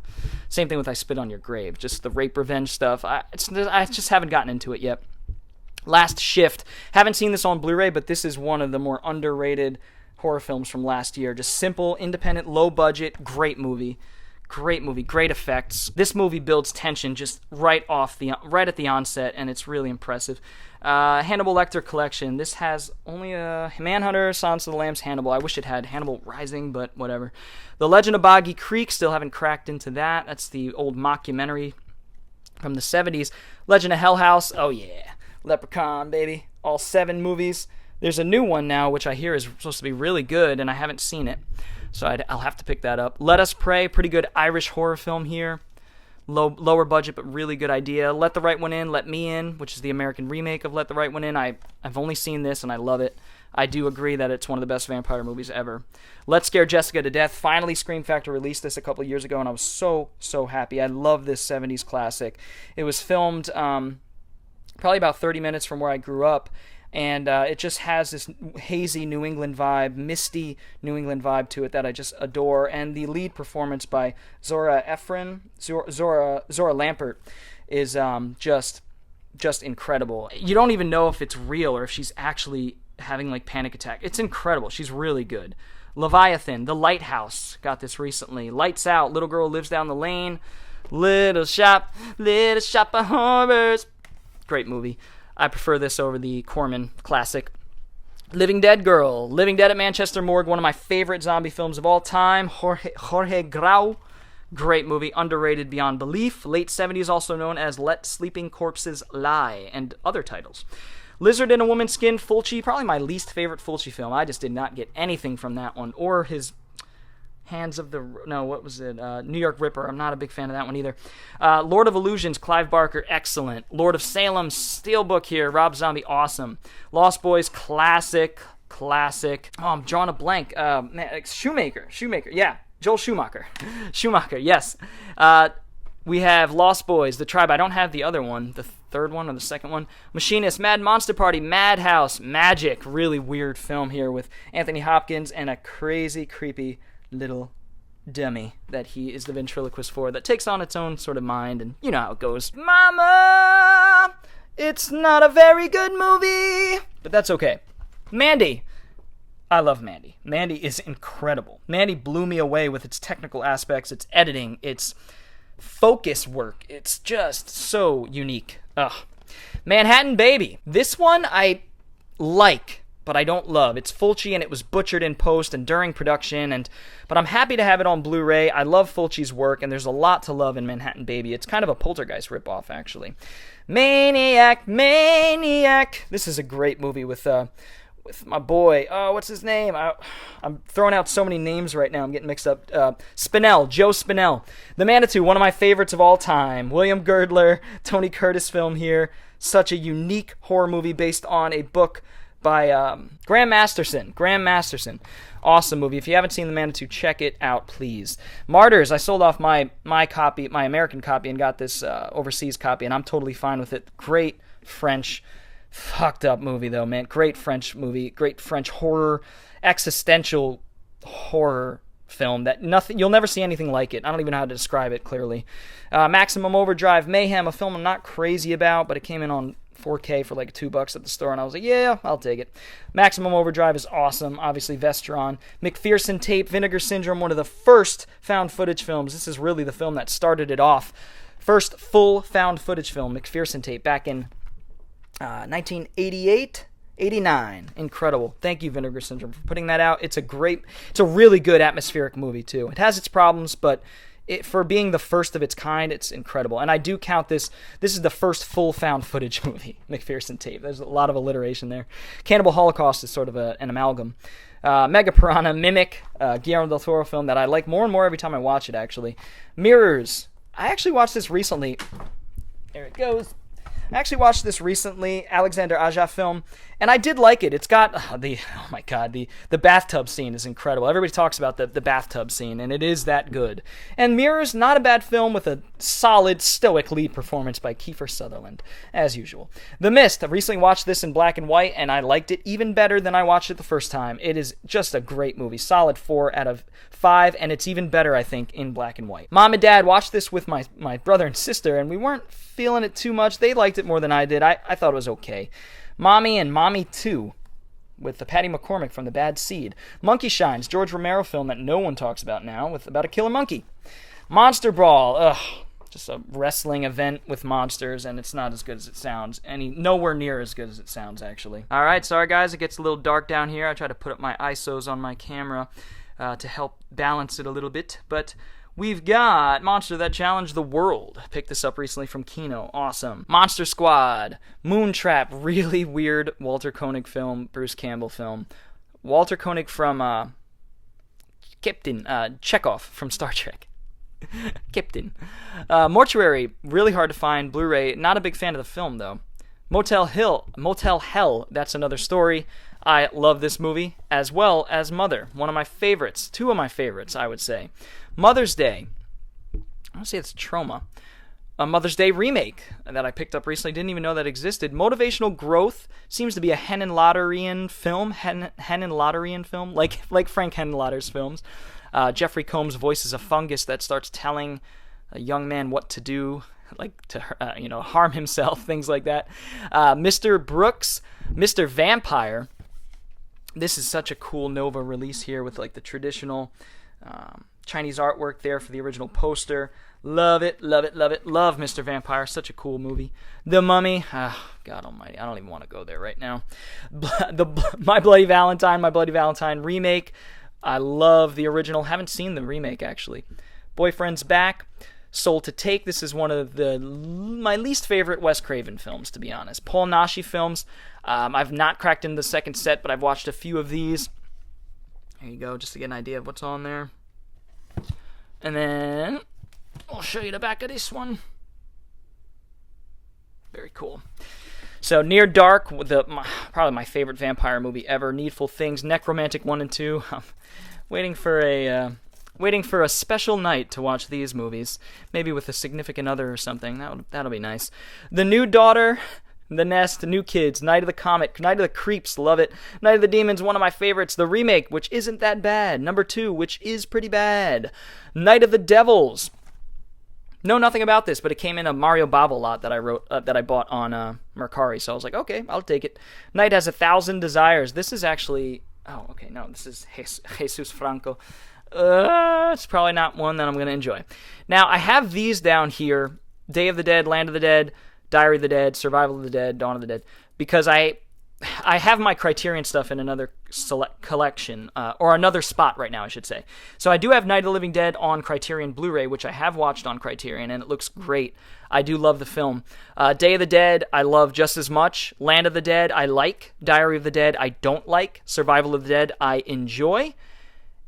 Same thing with I Spit on Your Grave. Just the rape revenge stuff. I just haven't gotten into it yet. Last Shift. Haven't seen this on Blu-ray, but this is one of the more underrated horror films from last year. Just simple, independent, low budget, great movie. Great movie, great effects. This movie builds tension just right at the onset, and it's really impressive. Hannibal Lecter Collection. This has only a Manhunter, Silence of the Lambs, Hannibal. I wish it had Hannibal Rising, but whatever. The Legend of Boggy Creek. Still haven't cracked into that. That's the old mockumentary from the 70s. Legend of Hell House. Oh yeah, Leprechaun, baby. All 7 movies. There's a new one now, which I hear is supposed to be really good, and I haven't seen it. So I'll have to pick that up. Let Us Pray, pretty good Irish horror film here. Lower budget, but really good idea. Let the Right One In, Let Me In, which is the American remake of Let the Right One In. I've only seen this, and I love it. I do agree that it's one of the best vampire movies ever. Let's Scare Jessica to Death. Finally, Scream Factor released this a couple years ago, and I was so, so happy. I love this 70s classic. It was filmed probably about 30 minutes from where I grew up. And it just has this hazy New England vibe, misty New England vibe to it that I just adore. And the lead performance by Zora Lampert is just incredible. You don't even know if it's real or if she's actually having like panic attack. It's incredible. She's really good. Leviathan, The Lighthouse, got this recently. Lights Out, little girl lives down the lane. Little shop of horrors. Great movie. I prefer this over the Corman classic. Living Dead Girl, Living Dead at Manchester Morgue, one of my favorite zombie films of all time. Jorge Grau, great movie, underrated beyond belief. Late 70s, also known as Let Sleeping Corpses Lie, and other titles. Lizard in a Woman's Skin, Fulci, probably my least favorite Fulci film. I just did not get anything from that one, or his New York Ripper. I'm not a big fan of that one either. Lord of Illusions, Clive Barker, excellent. Lord of Salem, Steelbook here, Rob Zombie, awesome. Lost Boys, classic. Oh, I'm drawing a blank. Shoemaker, yeah. Joel Schumacher, yes. We have Lost Boys, The Tribe. I don't have the other one, the third one or the second one. Machinist, Mad Monster Party, Madhouse, Magic. Really weird film here with Anthony Hopkins and a crazy, creepy little dummy that he is the ventriloquist for that takes on its own sort of mind, and you know how it goes. Mama, it's not a very good movie, but that's okay. Mandy. I love Mandy. Mandy is incredible. Mandy blew me away with its technical aspects, its editing, its focus work. It's just so unique. Ugh. Manhattan Baby. This one I like, but I don't love. It's Fulci, and it was butchered in post and during production, but I'm happy to have it on Blu-ray. I love Fulci's work, and there's a lot to love in Manhattan Baby. It's kind of a Poltergeist ripoff, actually. Maniac. This is a great movie with my boy. What's his name? I'm throwing out so many names right now. I'm getting mixed up. Spinell, Joe Spinell. The Manitou, one of my favorites of all time. William Girdler, Tony Curtis film here. Such a unique horror movie based on a book by Graham Masterson. Awesome movie. If you haven't seen The Manitou, check it out, please. Martyrs. I sold off my copy, my American copy, and got this overseas copy, and I'm totally fine with it. Great French, fucked up movie, though, man. Great French movie. Great French horror, existential horror film that you'll never see anything like it. I don't even know how to describe it clearly. Maximum Overdrive, Mayhem, a film I'm not crazy about, but it came in on 4K for like $2 at the store, and I was like, yeah, I'll take it. Maximum Overdrive is awesome. Obviously, Vestron. McPherson Tape, Vinegar Syndrome, one of the first found footage films. This is really the film that started it off. First full found footage film, McPherson Tape, back in 1988, 89. Incredible. Thank you, Vinegar Syndrome, for putting that out. It's a really good atmospheric movie, too. It has its problems, but for being the first of its kind, it's incredible. And I do count this is the first full found footage movie, McPherson Tape. There's a lot of alliteration there. Cannibal Holocaust is sort of an amalgam. Mega Piranha, Mimic, Guillermo del Toro film that I like more and more every time I watch it, actually. Mirrors. I actually watched this recently. There it goes. I actually watched this recently, Alexander Aja film, and I did like it. It's got the bathtub scene is incredible. Everybody talks about the bathtub scene, and it is that good. And Mirrors, not a bad film with a solid, stoic lead performance by Kiefer Sutherland, as usual. The Mist, I recently watched this in black and white, and I liked it even better than I watched it the first time. It is just a great movie, solid 4 out of 5, and it's even better, I think, in black and white. Mom and Dad watched this with my brother and sister, and we weren't feeling it too much. They liked it more than I did. I thought it was okay. Mommy and Mommy 2 with the Patty McCormick from The Bad Seed. Monkey Shines, George Romero film that no one talks about now, about a killer monkey. Monster Brawl, just a wrestling event with monsters, and it's not as good as it sounds. Nowhere near as good as it sounds, actually. Alright, sorry guys, it gets a little dark down here. I try to put up my ISOs on my camera to help balance it a little bit, but we've got Monster That Challenged the World. Picked this up recently from Kino. Awesome. Monster Squad. Moontrap. Really weird Walter Koenig film. Bruce Campbell film. Walter Koenig from Captain Chekhov from Star Trek. Captain. Mortuary. Really hard to find. Blu-ray. Not a big fan of the film, though. Motel Hell. That's another story. I love this movie, as well as Mother. One of my favorites. 2 of my favorites, I would say. Mother's Day. I want to say it's Trauma. a Mother's Day remake that I picked up recently. Didn't even know that existed. Motivational Growth seems to be a Henenlotterian film. Henenlotterian film, like Frank Henenlotter's films. Jeffrey Combs voices a fungus that starts telling a young man what to do, like to harm himself, things like that. Mr. Brooks, Mr. Vampire. This is such a cool Nova release here with like the traditional Chinese artwork there for the original poster. Love it, love it, love it. Love Mr. Vampire. Such a cool movie. The Mummy. God almighty. I don't even want to go there right now. My Bloody Valentine remake. I love the original. Haven't seen the remake, actually. Boyfriend's Back. Soul to Take. This is one of my least favorite Wes Craven films, to be honest. Paul Naschy films. I've not cracked into the second set, but I've watched a few of these. There you go, just to get an idea of what's on there. And then I'll show you the back of this one. Very cool. So Near Dark, probably my favorite vampire movie ever. Needful Things, Necromantic 1 and 2. I'm waiting for a special night to watch these movies, maybe with a significant other or something. That'll be nice. The New Daughter, The Nest, New Kids, Night of the Comet, Night of the Creeps, love it. Night of the Demons, one of my favorites. The remake, which isn't that bad. Number 2, which is pretty bad. Night of the Devils. Know nothing about this, but it came in a Mario Bava lot that I bought on Mercari. So I was like, okay, I'll take it. Night Has 1,000 Desires. This is actually, this is Jesus Franco. It's probably not one that I'm going to enjoy. Now, I have these down here, Day of the Dead, Land of the Dead, Diary of the Dead, Survival of the Dead, Dawn of the Dead, because I have my Criterion stuff in another collection, or another spot right now, I should say. So I do have Night of the Living Dead on Criterion Blu-ray, which I have watched on Criterion, and it looks great. I do love the film. Day of the Dead, I love just as much. Land of the Dead, I like. Diary of the Dead, I don't like. Survival of the Dead, I enjoy.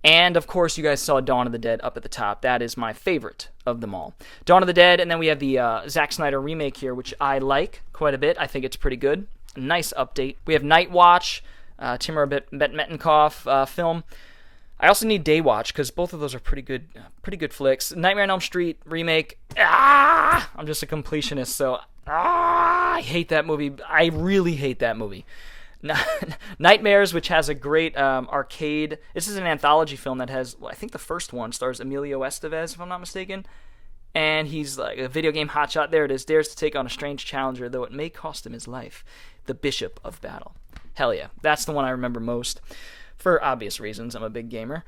And, of course, you guys saw Dawn of the Dead up at the top. That is my favorite of them all. Dawn of the Dead, and then we have the Zack Snyder remake here, which I like quite a bit. I think it's pretty good. A nice update. We have Night Watch, Timur Betmetnikov film. I also need Day Watch, because both of those are pretty good flicks. Nightmare on Elm Street remake. I'm just a completionist, so I hate that movie. I really hate that movie. Nightmares, which has a great arcade. This is an anthology film that has, I think the first one stars Emilio Estevez, if I'm not mistaken. And he's like a video game hotshot. There it is. Dares to take on a strange challenger, though it may cost him his life. The Bishop of Battle. Hell yeah. That's the one I remember most. For obvious reasons. I'm a big gamer.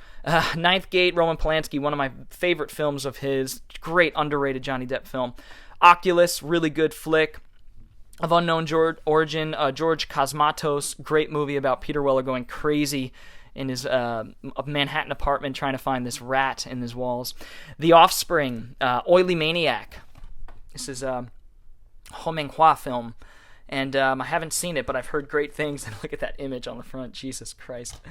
Ninth Gate, Roman Polanski, one of my favorite films of his. Great underrated Johnny Depp film. Oculus, really good flick. Of unknown origin, George Cosmatos, great movie about Peter Weller going crazy in his Manhattan apartment trying to find this rat in his walls. The Offspring, Oily Maniac. This is a Ho Meng-hua film, and I haven't seen it, but I've heard great things. And look at that image on the front, Jesus Christ.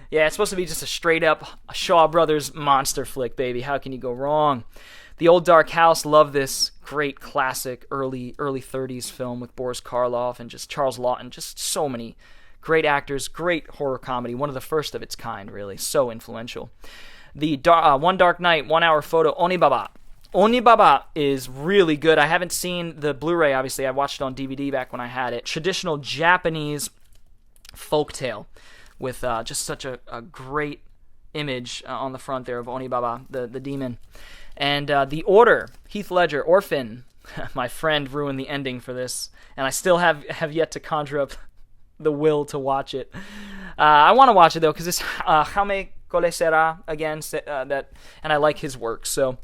Yeah, it's supposed to be just a straight-up Shaw Brothers monster flick, baby. How can you go wrong? The Old Dark House, love this great classic early 30s film with Boris Karloff and just Charles Lawton, just so many great actors, great horror comedy, one of the first of its kind, really, so influential. The One Dark Night, 1 hour photo, Onibaba. Onibaba is really good. I haven't seen the Blu-ray, obviously. I watched it on DVD back when I had it. Traditional Japanese folktale with just such a great image on the front there of Onibaba, the demon. And The Order, Heath Ledger, Orphan. My friend ruined the ending for this, and I still have yet to conjure up the will to watch it. I want to watch it, though, because it's Jaume Collet-Serra, again, and I like his work. So,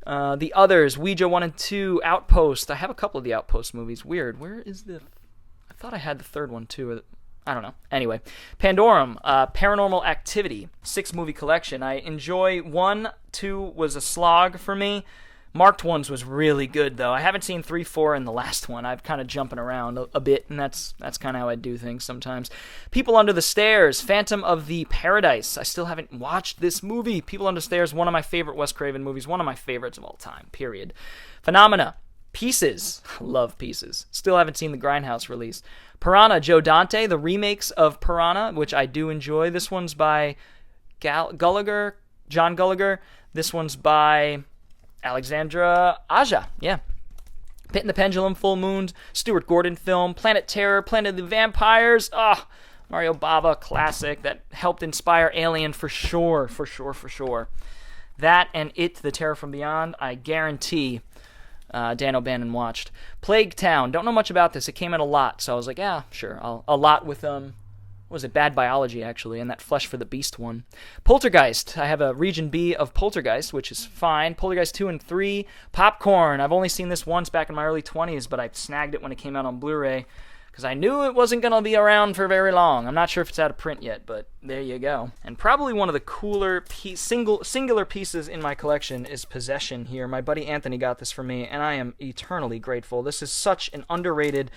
The Others, Ouija 1 and 2, Outpost. I have a couple of the Outpost movies. Weird. Where is I thought I had the third one, too. I don't know. Anyway, Pandorum, Paranormal Activity, 6-movie collection. I enjoy 1, 2 was a slog for me. Marked ones was really good, though. I haven't seen 3, 4, and the last one. I'm kind of jumping around a bit, and that's kind of how I do things sometimes. People Under the Stairs, Phantom of the Paradise. I still haven't watched this movie. People Under the Stairs, one of my favorite Wes Craven movies, one of my favorites of all time, period. Phenomena, Pieces. Love Pieces. Still haven't seen the Grindhouse release. Piranha, Joe Dante, the remakes of Piranha, which I do enjoy. This one's by John Gallagher. This one's by Alexandra Aja. Yeah, Pit and the Pendulum, Full Moon, Stuart Gordon film, Planet Terror, Planet of the Vampires. Mario Bava, classic, that helped inspire Alien for sure. That and It, The Terror from Beyond, I guarantee Dan O'Bannon watched. Plague Town, don't know much about this. It came in a lot, so I was like, yeah, sure. A lot with, what was it, Bad Biology, actually, and that Flesh for the Beast one. Poltergeist, I have a Region B of Poltergeist, which is fine. Poltergeist 2 and 3. Popcorn, I've only seen this once back in my early 20s, but I snagged it when it came out on Blu-ray, because I knew it wasn't going to be around for very long. I'm not sure if it's out of print yet, but there you go. And probably one of the cooler singular pieces in my collection is Possession here. My buddy Anthony got this for me, and I am eternally grateful. This is such an underrated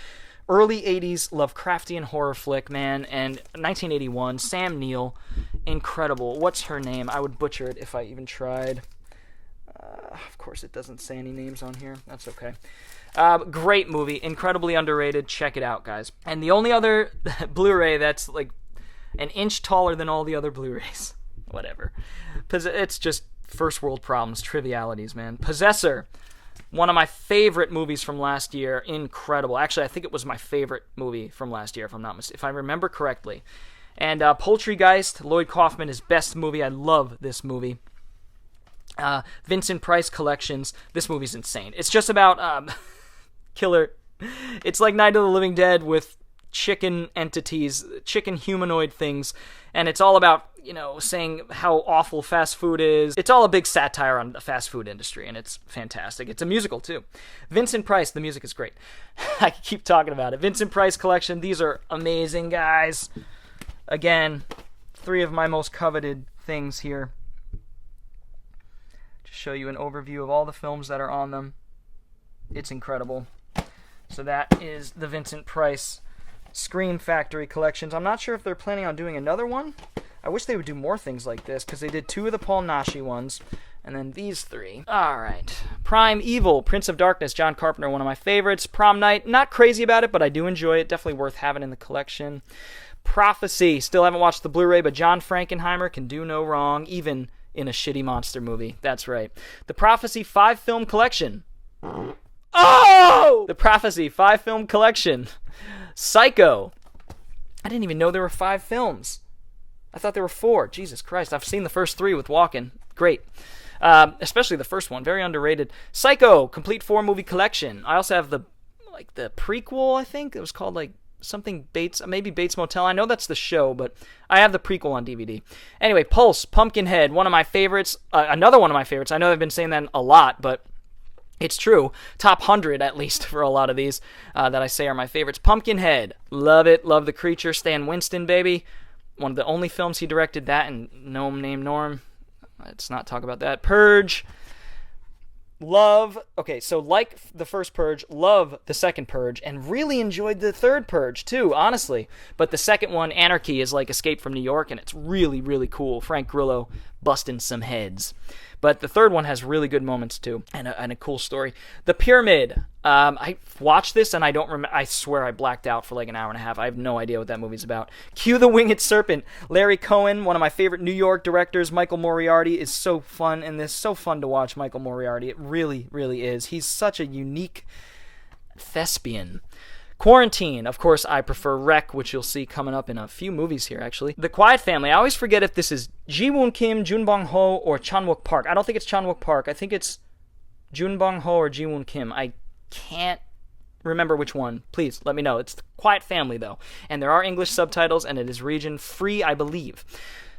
early 80s Lovecraftian horror flick, man, and 1981, Sam Neill, incredible. What's her name? I would butcher it if I even tried. Of course, it doesn't say any names on here. That's okay. Great movie, incredibly underrated. Check it out, guys. And the only other Blu-ray that's like an inch taller than all the other Blu-rays, whatever. It's just first world problems, trivialities, man. Possessor, one of my favorite movies from last year. Incredible. Actually, I think it was my favorite movie from last year, if I remember correctly. And Poultrygeist, Lloyd Kaufman, his best movie. I love this movie. Vincent Price Collections. This movie's insane. It's just about killer. It's like Night of the Living Dead with chicken entities, chicken humanoid things, and it's all about, saying how awful fast food is. It's all a big satire on the fast food industry, and it's fantastic. It's a musical, too. Vincent Price, the music is great. I can keep talking about it. Vincent Price Collection, these are amazing, guys. Again, 3 of my most coveted things here. Just show you an overview of all the films that are on them. It's incredible. So that is the Vincent Price Scream Factory collections. I'm not sure if they're planning on doing another one. I wish they would do more things like this, because they did 2 of the Paul Naschy ones, and then these 3. Alright. Prime Evil, Prince of Darkness, John Carpenter, one of my favorites. Prom Night, not crazy about it, but I do enjoy it. Definitely worth having in the collection. Prophecy, still haven't watched the Blu-ray, but John Frankenheimer can do no wrong, even in a shitty monster movie. That's right. The Prophecy 5-film collection. Oh! The Prophecy 5-film collection. Psycho. I didn't even know there were 5 films. I thought there were 4. Jesus Christ. I've seen the first 3 with Walken. Great. Especially the first one. Very underrated. Psycho. Complete 4-movie collection. I also have the prequel, I think. It was called something Bates. Maybe Bates Motel. I know that's the show, but I have the prequel on DVD. Anyway, Pulse. Pumpkinhead. One of my favorites. Another one of my favorites. I know I've been saying that a lot, but it's true. Top 100, at least, for a lot of these that I say are my favorites. Pumpkinhead. Love it. Love the creature. Stan Winston, baby. One of the only films he directed, that and Gnome Named Norm. Let's not talk about that. Purge. Love. Okay, so like the first Purge, love the second Purge, and really enjoyed the third Purge, too, honestly. But the second one, Anarchy, is like Escape from New York, and it's really, really cool. Frank Grillo busting some heads. But the third one has really good moments, too, and a cool story. The Pyramid. I watched this, and I don't remember. I swear I blacked out for like an hour and a half. I have no idea what that movie's about. Cue the Winged Serpent. Larry Cohen, one of my favorite New York directors. Michael Moriarty is so fun in this. So fun to watch Michael Moriarty. It really, really is. He's such a unique thespian. Quarantine. Of course, I prefer Wreck, which you'll see coming up in a few movies here, actually. The Quiet Family. I always forget if this is Ji-Woon Kim, Jun Bong-ho, or Chan-wook Park. I don't think it's Chan-wook Park. I think it's Jun Bong-ho or Ji-Woon Kim. I can't remember which one. Please, let me know. It's The Quiet Family, though. And there are English subtitles, and it is region free, I believe.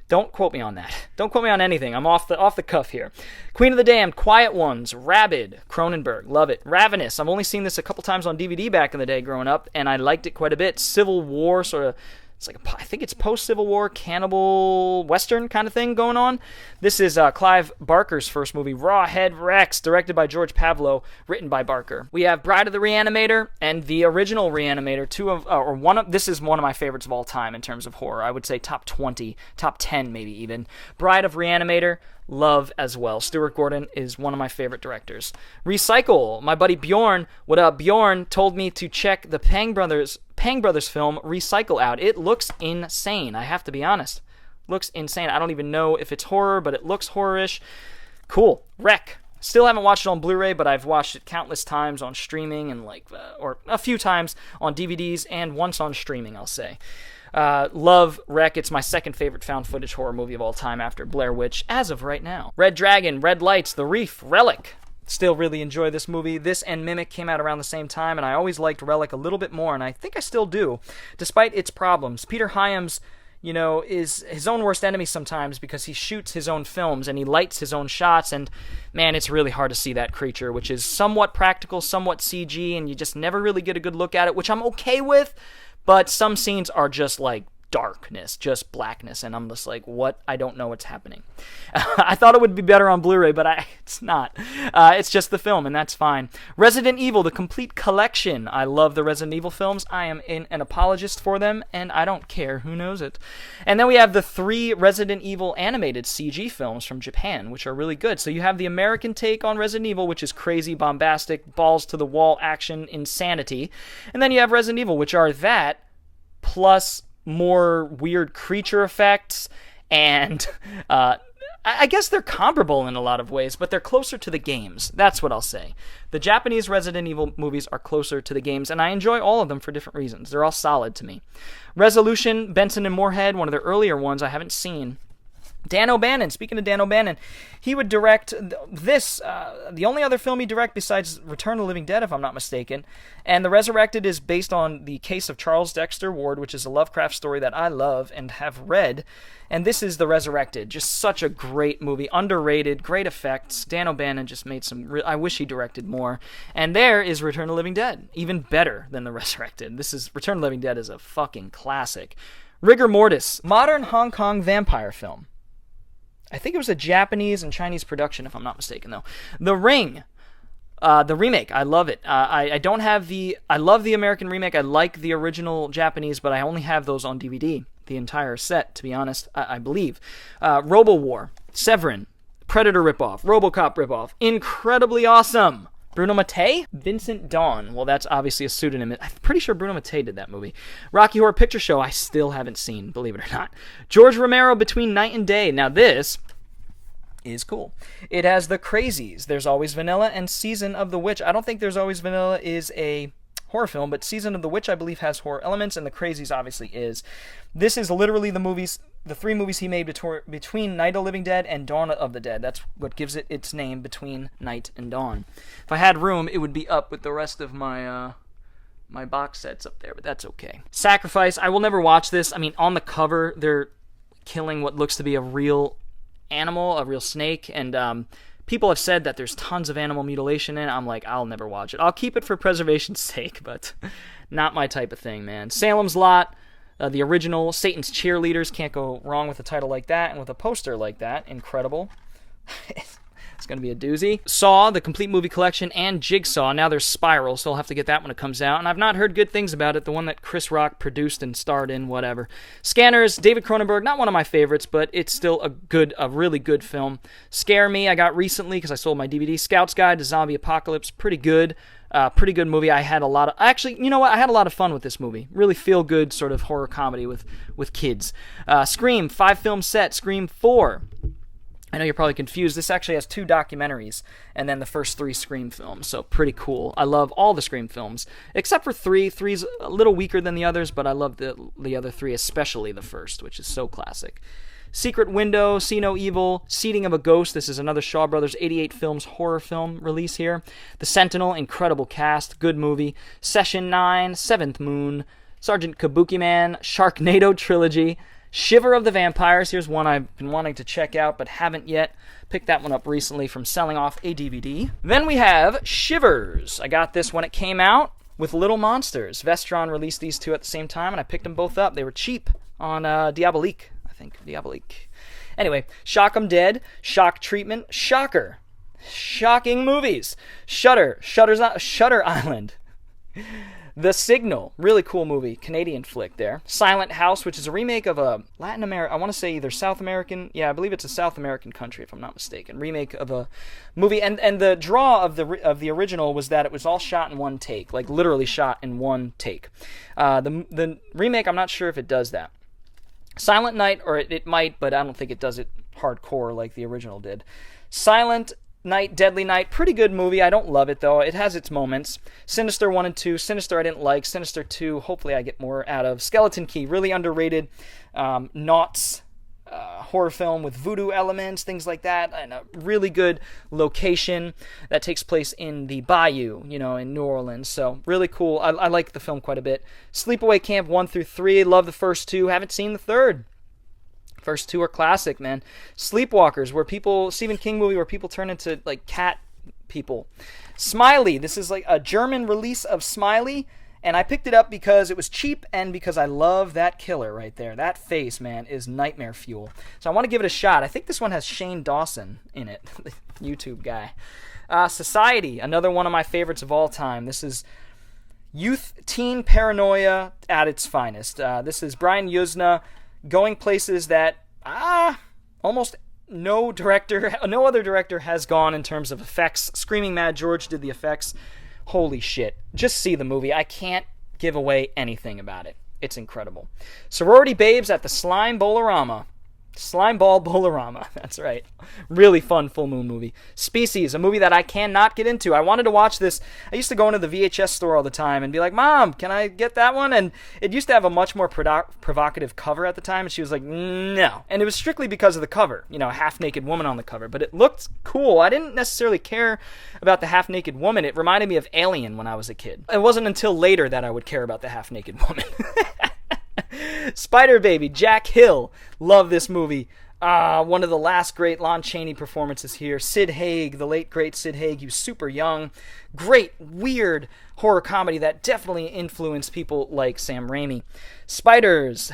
Don't quote me on that. Don't quote me on anything. I'm off the cuff here. Queen of the Damned, Quiet Ones, Rabid, Cronenberg, love it. Ravenous, I've only seen this a couple times on DVD back in the day growing up, and I liked it quite a bit. Civil War, sort of, it's like, I think it's post-Civil War, cannibal western kind of thing going on. This is Clive Barker's first movie, Rawhead Rex, directed by George Pavlo, written by Barker. We have Bride of the Reanimator and the original Reanimator, this is one of my favorites of all time in terms of horror. I would say top 20, top 10 maybe even. Bride of Reanimator, love as well. Stuart Gordon is one of my favorite directors. Recycle, my buddy Bjorn, Bjorn told me to check the Pang Brothers film Recycle out. It looks insane, I have to be honest. Looks insane. I don't even know if it's horror, but it looks horror-ish. Cool. Wreck. Still haven't watched it on Blu-ray, but I've watched it countless times on streaming and or a few times on DVDs and once on streaming, I'll say. Love Wreck. It's my second favorite found footage horror movie of all time after Blair Witch, as of right now. Red Dragon, Red Lights, The Reef, Relic. Still really enjoy this movie. This and Mimic came out around the same time, and I always liked Relic a little bit more, and I think I still do, despite its problems. Peter Hyams, is his own worst enemy sometimes because he shoots his own films and he lights his own shots, and man, it's really hard to see that creature, which is somewhat practical, somewhat CG, and you just never really get a good look at it, which I'm okay with, but some scenes are just like darkness, just blackness, and I'm just like, what? I don't know what's happening. I thought it would be better on Blu-ray, but it's not. It's just the film, and that's fine. Resident Evil, the complete collection. I love the Resident Evil films. I am an apologist for them, and I don't care. Who knows it? And then we have the 3 Resident Evil animated CG films from Japan, which are really good. So you have the American take on Resident Evil, which is crazy, bombastic, balls-to-the-wall action, insanity. And then you have Resident Evil, which are that, plus more weird creature effects, and I guess they're comparable in a lot of ways, but they're closer to the games. That's what I'll say. The Japanese Resident Evil movies are closer to the games, and I enjoy all of them for different reasons. They're all solid to me. Resolution, Benson and Moorhead, one of their earlier ones I haven't seen. Dan O'Bannon, speaking of Dan O'Bannon, he would direct this, the only other film he directed besides Return of the Living Dead, if I'm not mistaken, and The Resurrected is based on the case of Charles Dexter Ward, which is a Lovecraft story that I love and have read, and this is The Resurrected. Just such a great movie, underrated, great effects. Dan O'Bannon just made some, I wish he directed more, and there is Return of the Living Dead, even better than The Resurrected. Return of the Living Dead is a fucking classic. Rigor Mortis, modern Hong Kong vampire film. I think it was a Japanese and Chinese production, if I'm not mistaken, though. The Ring, the remake, I love it. I love the American remake. I like the original Japanese, but I only have those on DVD, the entire set, to be honest, I believe. Robo War, Severin, Predator ripoff, RoboCop ripoff, incredibly awesome. Bruno Mattei? Vincent Dawn. Well, that's obviously a pseudonym. I'm pretty sure Bruno Mattei did that movie. Rocky Horror Picture Show, I still haven't seen, believe it or not. George Romero, Between Night and Day. Now this is cool. It has the Crazies, There's Always Vanilla, and Season of the Witch. I don't think There's Always Vanilla is a horror film, but Season of the Witch, I believe, has horror elements, and the Crazies obviously is. This is literally the 3 movies he made between Night of the Living Dead and Dawn of the Dead. That's what gives it its name, Between Night and Dawn. If I had room, it would be up with the rest of my my box sets up there, but that's okay. Sacrifice, I will never watch this. I mean, on the cover, they're killing what looks to be a real animal, a real snake, and people have said that there's tons of animal mutilation in it. I'm like, I'll never watch it. I'll keep it for preservation's sake, but not my type of thing, man. Salem's Lot, the original, Satan's Cheerleaders, can't go wrong with a title like that, and with a poster like that, incredible. It's going to be a doozy. Saw, the complete movie collection, and Jigsaw. Now there's Spiral, so I'll have to get that when it comes out. And I've not heard good things about it, the one that Chris Rock produced and starred in, whatever. Scanners, David Cronenberg, not one of my favorites, but it's still a really good film. Scare Me, I got recently because I sold my DVD. Scout's Guide to Zombie Apocalypse, pretty good. Pretty good movie. I had a lot of fun with this movie. Really feel good sort of horror comedy with kids. Scream, 5-film set. Scream 4. I know you're probably confused. This actually has 2 documentaries and then the first 3 Scream films, so pretty cool. I love all the Scream films, except for 3. 3's a little weaker than the others, but I love the other 3, especially the first, which is so classic. Secret Window, See No Evil, Seeding of a Ghost. This is another Shaw Brothers 88 Films horror film release here. The Sentinel, incredible cast, good movie. Session 9, Seventh Moon, Sergeant Kabuki Man, Sharknado Trilogy, Shiver of the Vampires. Here's one I've been wanting to check out but haven't yet. Picked that one up recently from selling off a DVD. Then we have Shivers. I got this when it came out with Little Monsters. Vestron released these 2 at the same time, and I picked them both up. They were cheap on Diabolique. Diabolique. Anyway, Shock 'em Dead, Shock Treatment, Shocker. Shocking movies. Shutter Island. The Signal, really cool movie, Canadian flick there. Silent House, which is a remake of a Latin American, I want to say either South American, I believe it's a South American country if I'm not mistaken. Remake of a movie, and the draw of the original was that it was all shot in one take, like literally shot in one take. The remake, I'm not sure if it does that. Silent Night, or it might, but I don't think it does it hardcore like the original did. Silent Night, Deadly Night, pretty good movie. I don't love it, though. It has its moments. Sinister 1 and 2. Sinister I didn't like. Sinister 2, hopefully I get more out of. Skeleton Key, really underrated. Knots, horror film with voodoo elements, things like that. And a really good location that takes place in the bayou, in New Orleans. So, really cool. I like the film quite a bit. Sleepaway Camp 1 through 3. Love the first two. Haven't seen the third. First two are classic, man. Sleepwalkers, Stephen King movie where people turn into, like, cat people. Smiley, this is like a German release of Smiley, and I picked it up because it was cheap and because I love that killer right there. That face, man, is nightmare fuel. So I want to give it a shot. I think this one has Shane Dawson in it, the YouTube guy. Society, another one of my favorites of all time. This is youth teen paranoia at its finest. This is Brian Yuzna going places that almost no other director has gone in terms of effects. Screaming Mad George did the effects. Holy shit. Just see the movie. I can't give away anything about it. It's incredible. Sorority Babes at the Slime Bowl-orama. Slimeball Bowl-orama. That's right. Really fun full moon movie. Species, a movie that I cannot get into. I wanted to watch this. I used to go into the VHS store all the time and be like, Mom, can I get that one? And it used to have a much more provocative cover at the time. And she was like, no. And it was strictly because of the cover. A half-naked woman on the cover. But it looked cool. I didn't necessarily care about the half-naked woman. It reminded me of Alien when I was a kid. It wasn't until later that I would care about the half-naked woman. Spider Baby, Jack Hill. Love this movie. One of the last great Lon Chaney performances here. Sid Haig, the late great Sid Haig. He was super young. Great, weird horror comedy that definitely influenced people like Sam Raimi. Spiders.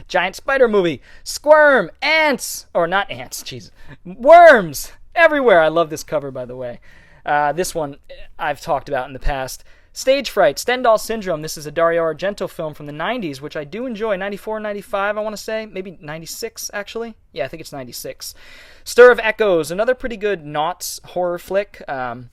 Giant spider movie. Squirm. Ants. Or not ants, jeez. Worms. Everywhere. I love this cover, by the way. This one I've talked about in the past. Stage Fright, Stendhal Syndrome. This is a Dario Argento film from the 90s, which I do enjoy. 94, 95, I want to say. Maybe 96, actually. Yeah, I think it's 96. Stir of Echoes, another pretty good Knots horror flick. What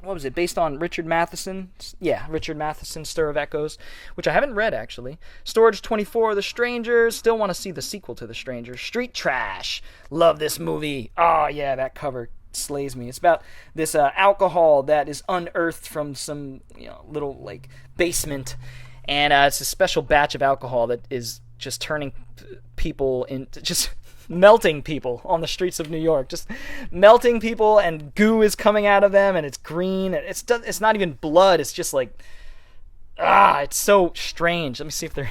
was it? Based on Richard Matheson? Yeah, Richard Matheson, Stir of Echoes, which I haven't read, actually. Storage 24, The Strangers. Still want to see the sequel to The Strangers. Street Trash. Love this movie. Oh, yeah, that cover slays me. It's about this alcohol that is unearthed from some little like basement, and it's a special batch of alcohol that is just turning people into just melting people on the streets of New York, just melting people, and goo is coming out of them, and it's green, and it's not even blood, it's just like it's so strange. Let me see if there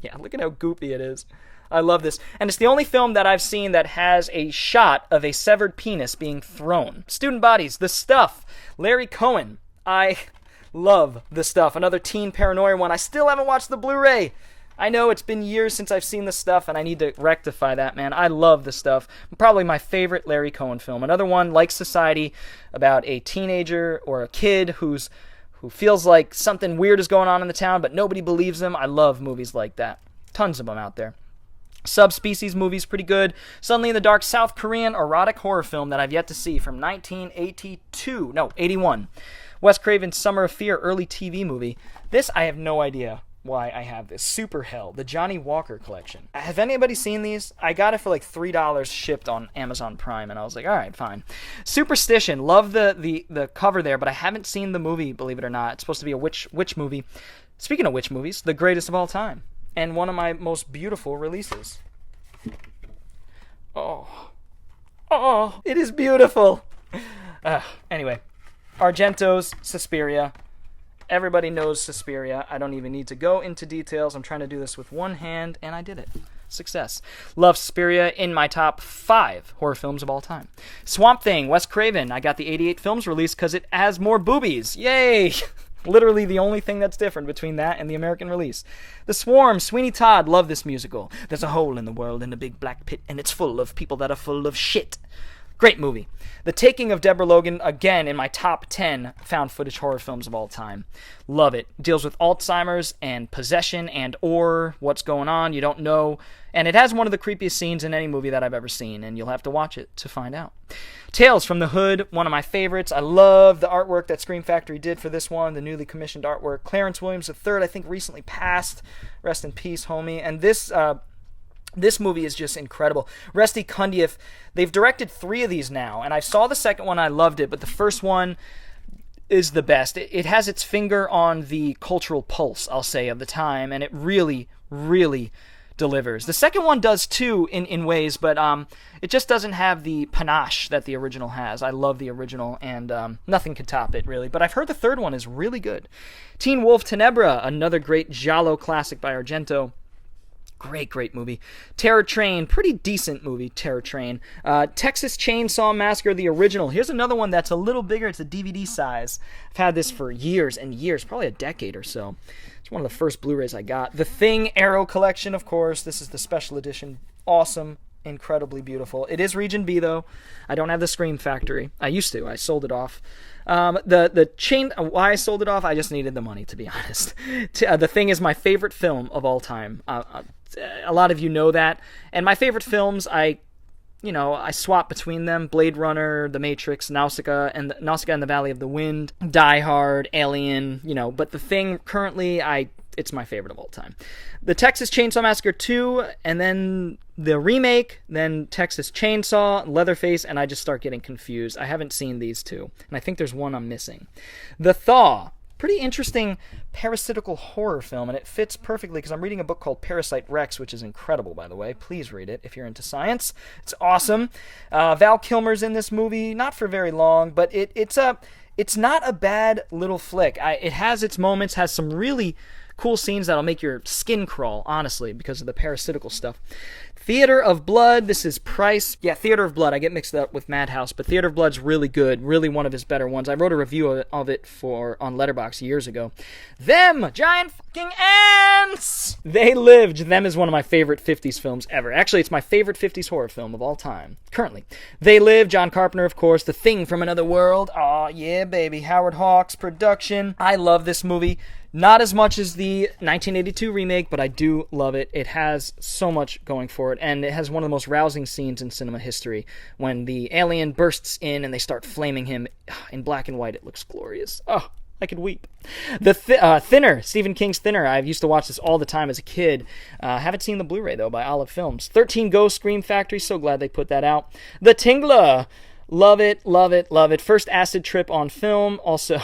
yeah, look at how goopy it is. I love this. And it's the only film that I've seen that has a shot of a severed penis being thrown. Student Bodies, The Stuff, Larry Cohen. I love The Stuff. Another teen paranoia one. I still haven't watched the Blu-ray. I know it's been years since I've seen The Stuff, and I need to rectify that, man. I love The Stuff. Probably my favorite Larry Cohen film. Another one, like Society, about a teenager or a kid who feels like something weird is going on in the town, but nobody believes them. I love movies like that. Tons of them out there. Subspecies movies, pretty good. Suddenly in the Dark, South Korean erotic horror film that I've yet to see from 81. Wes Craven's Summer of Fear, early TV movie. This, I have no idea why I have this. Super Hell, the Johnny Walker collection. Have anybody seen these? I got it for like $3 shipped on Amazon Prime, and I was like, alright, fine. Superstition, love the cover there, but I haven't seen the movie, believe it or not. It's supposed to be a witch movie. Speaking of witch movies, the greatest of all time. And one of my most beautiful releases. Oh, it is beautiful. Anyway, Argento's Suspiria. Everybody knows Suspiria. I don't even need to go into details. I'm trying to do this with one hand, and I did it. Success. Love Suspiria, in my top 5 horror films of all time. Swamp Thing, Wes Craven. I got the 88 films release because it has more boobies. Yay! Literally the only thing that's different between that and the American release. The Swarm, Sweeney Todd, love this musical. There's a hole in the world in a big black pit, and it's full of people that are full of shit. Great movie. The Taking of Deborah Logan, again, in my top 10 found footage horror films of all time. Love it. Deals with Alzheimer's and possession and or what's going on, you don't know. And it has one of the creepiest scenes in any movie that I've ever seen, and you'll have to watch it to find out. Tales from the Hood, one of my favorites. I love the artwork that Scream Factory did for this one, the newly commissioned artwork. Clarence Williams III, I think, recently passed. Rest in peace, homie. And this This movie is just incredible. Rusty Cundieff, they've directed 3 of these now, and I saw the second one, I loved it, but the first one is the best. It has its finger on the cultural pulse, I'll say, of the time, and it really, really delivers. The second one does too, in ways, but it just doesn't have the panache that the original has. I love the original, and nothing could top it, really. But I've heard the third one is really good. Teen Wolf Tenebra, another great giallo classic by Argento. Great movie. Terror Train, pretty decent movie, Terror Train. Texas Chainsaw Massacre, the original. Here's another one that's a little bigger. It's a DVD size. I've had this for years and years, probably a decade or so. It's one of the first Blu-rays I got. The Thing Arrow Collection, of course. This is the special edition. Awesome. Incredibly beautiful. It is Region B, though. I don't have the Scream Factory. I used to. I sold it off. Why I sold it off, I just needed the money, to be honest. The Thing is my favorite film of all time. A lot of you know that. And my favorite films, I swap between them. Blade Runner, The Matrix, Nausicaa and the Valley of the Wind, Die Hard, Alien, but The Thing, currently, it's my favorite of all time. The Texas Chainsaw Massacre 2, and then the remake, then Texas Chainsaw, Leatherface, and I just start getting confused. I haven't seen these two, and I think there's one I'm missing. The Thaw, pretty interesting parasitical horror film, and it fits perfectly because I'm reading a book called Parasite Rex, which is incredible, by the way. Please read it if you're into science. It's awesome. Val Kilmer's in this movie, not for very long, but it's not a bad little flick. It has its moments, has some really cool scenes that'll make your skin crawl, honestly, because of the parasitical stuff. Theater of Blood, this is Price. Yeah, Theater of Blood, I get mixed up with Madhouse, but Theater of Blood's really good, really one of his better ones. I wrote a review of it on Letterboxd years ago. Them, giant fucking ants! They Lived. Them is one of my favorite 50s films ever. Actually, it's my favorite 50s horror film of all time, currently. They Live, John Carpenter, of course. The Thing from Another World. Aw, yeah, baby. Howard Hawks production. I love this movie. Not as much as the 1982 remake, but I do love it. It has so much going for it, and it has one of the most rousing scenes in cinema history when the alien bursts in and they start flaming him in black and white. It looks glorious. Oh, I could weep. The Thinner, Stephen King's Thinner. I used to watch this all the time as a kid. Haven't seen the Blu-ray, though, by Olive Films. 13 Ghosts, Scream Factory. So glad they put that out. The Tingler. Love it, love it, love it. First acid trip on film. Also,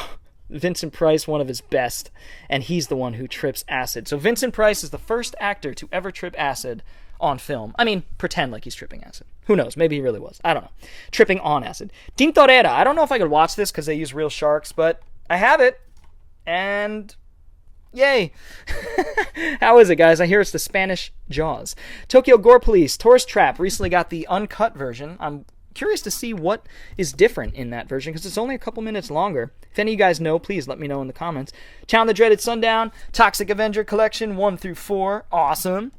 Vincent Price, one of his best, and he's the one who trips acid. So Vincent Price is the first actor to ever trip acid on film. I mean, pretend like he's tripping acid. Who knows? Maybe he really was. I don't know. Tripping on acid. Tintorera. I don't know if I could watch this because they use real sharks, but I have it, and yay. How is it, guys? I hear it's the Spanish Jaws. Tokyo Gore Police, Tourist Trap, recently got the uncut version. I'm curious to see what is different in that version because it's only a couple minutes longer. If any of you guys know, please let me know in the comments. Town of the Dreaded Sundown, Toxic Avenger Collection 1 through 4, awesome.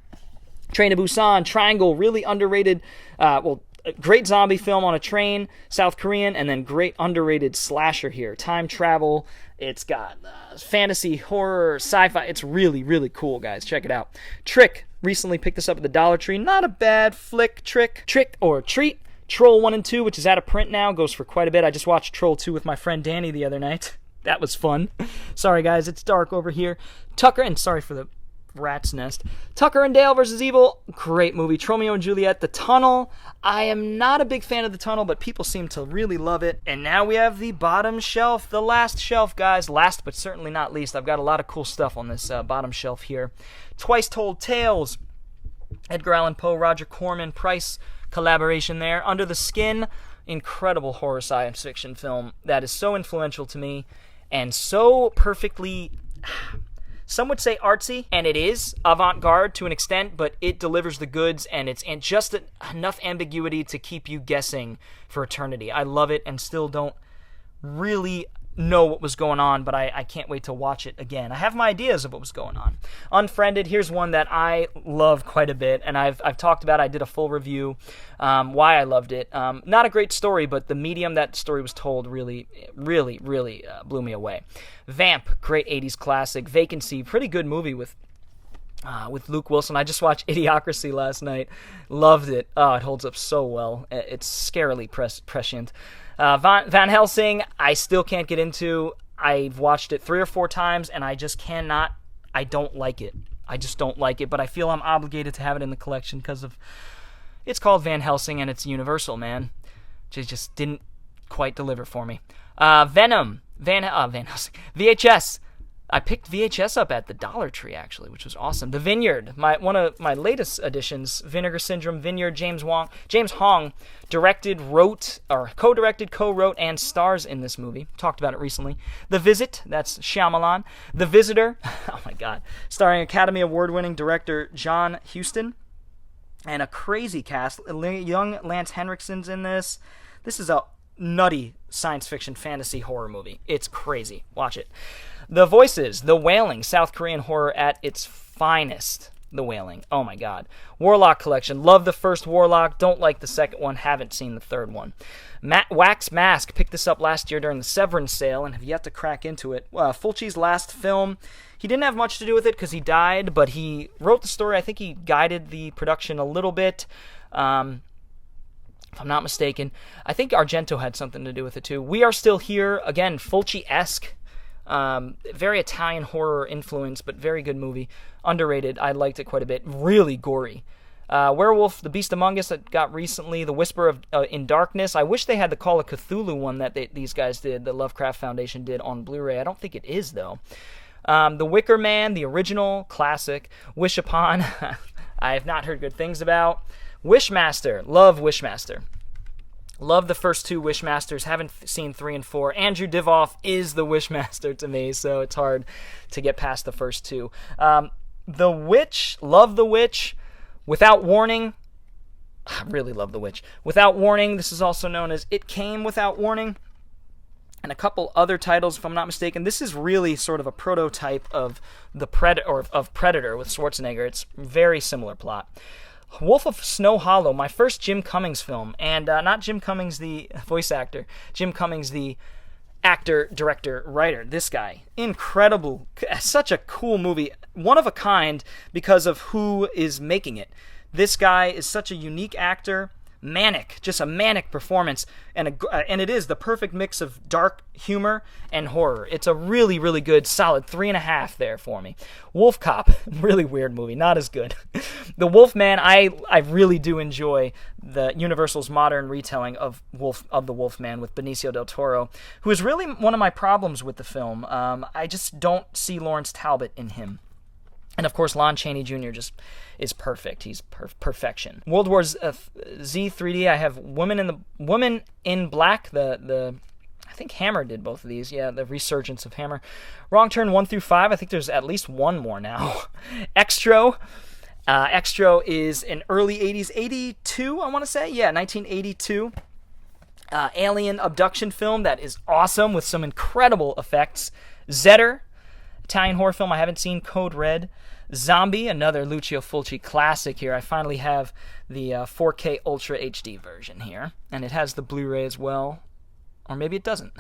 Train to Busan, Triangle, really underrated, a great zombie film on a train, South Korean, and then great underrated slasher here. Time travel, it's got fantasy, horror, sci-fi. It's really, really cool, guys. Check it out. Trick, recently picked this up at the Dollar Tree. Not a bad flick. Trick or Treat. Troll 1 and 2, which is out of print now, goes for quite a bit. I just watched Troll 2 with my friend Danny the other night. That was fun. Sorry, guys, it's dark over here. Tucker, and sorry for the rat's nest. Tucker and Dale vs. Evil, great movie. Romeo and Juliet, The Tunnel. I am not a big fan of The Tunnel, but people seem to really love it. And now we have the bottom shelf, the last shelf, guys. Last but certainly not least, I've got a lot of cool stuff on this bottom shelf here. Twice Told Tales, Edgar Allan Poe, Roger Corman, Price collaboration there. Under the Skin, incredible horror science fiction film that is so influential to me and so perfectly, some would say artsy, and it is avant-garde to an extent, but it delivers the goods, and it's just enough ambiguity to keep you guessing for eternity. I love it and still don't really know what was going on, but I can't wait to watch it again. I have my ideas of what was going on. Unfriended, here's one that I love quite a bit, and I've talked about. I did a full review why I loved it. Not a great story, but the medium that story was told really, really, really blew me away. Vamp, great 80s classic. Vacancy, pretty good movie with Luke Wilson. I just watched Idiocracy last night. Loved it. Oh, it holds up so well. It's scarily prescient. Van Helsing, I still can't get into. I've watched it 3 or 4 times, and I just cannot. I don't like it. I just don't like it, but I feel I'm obligated to have it in the collection because of... It's called Van Helsing, and it's Universal, man. Just didn't quite deliver for me. Venom. Van Helsing. VHS. I picked VHS up at the Dollar Tree, actually, which was awesome. The Vineyard, one of my latest additions, Vinegar Syndrome, Vineyard, James Hong directed, co-wrote, and stars in this movie. Talked about it recently. The Visit, that's Shyamalan. The Visitor, oh my god, starring Academy Award-winning director John Huston. And a crazy cast. Young Lance Henriksen's in this. This is a nutty science fiction fantasy horror movie. It's crazy. Watch it. The Voices, The Wailing, South Korean horror at its finest. The Wailing. Oh my god. Warlock Collection. Love the first Warlock. Don't like the second one. Haven't seen the third one. Wax Mask. Picked this up last year during the Severance sale and have yet to crack into it. Fulci's last film. He didn't have much to do with it because he died, but he wrote the story. I think he guided the production a little bit. If I'm not mistaken. I think Argento had something to do with it too. We Are Still Here. Again, Fulci-esque. Very Italian horror influence, but very good movie. Underrated. I liked it quite a bit. Really gory. Werewolf, The Beast Among Us that got recently. The Whisper of in Darkness. I wish they had the Call of Cthulhu one that these guys did, the Lovecraft Foundation did on Blu-ray. I don't think it is, though. The Wicker Man, the original, classic. Wish Upon, I have not heard good things about. Wishmaster, love Wishmaster. Love the first two Wishmasters, haven't seen 3 and 4. Andrew Divoff is the Wishmaster to me, so it's hard to get past the first two. The Witch, love The Witch. Without Warning, I really love The Witch. Without Warning, this is also known as It Came Without Warning. And a couple other titles, if I'm not mistaken. This is really sort of a prototype of Predator with Schwarzenegger. It's very similar plot. Wolf of Snow Hollow, my first Jim Cummings film, and not Jim Cummings the voice actor, Jim Cummings the actor, director, writer. This guy, incredible, such a cool movie, one of a kind because of who is making it. This guy is such a unique actor. Manic, just a manic performance, and it is the perfect mix of dark humor and horror. It's a really, really good, solid 3.5 there for me. Wolf Cop, really weird movie, not as good. The Wolfman, I really do enjoy the Universal's modern retelling of the Wolfman with Benicio del Toro, who is really one of my problems with the film. I just don't see Lawrence Talbot in him. And of course, Lon Chaney Jr. just is perfect. He's perfection. World War Z 3D. I have Woman in Black. I think Hammer did both of these. Yeah, the resurgence of Hammer. Wrong Turn 1 through 5. I think there's at least one more now. Extro. Extro is an early 80s, 82, I want to say. Yeah, 1982. Alien abduction film that is awesome with some incredible effects. Zetter. Italian horror film I haven't seen, Code Red. Zombie, another Lucio Fulci classic here. I finally have the 4K Ultra HD version here, and it has the Blu-ray as well, or maybe it doesn't.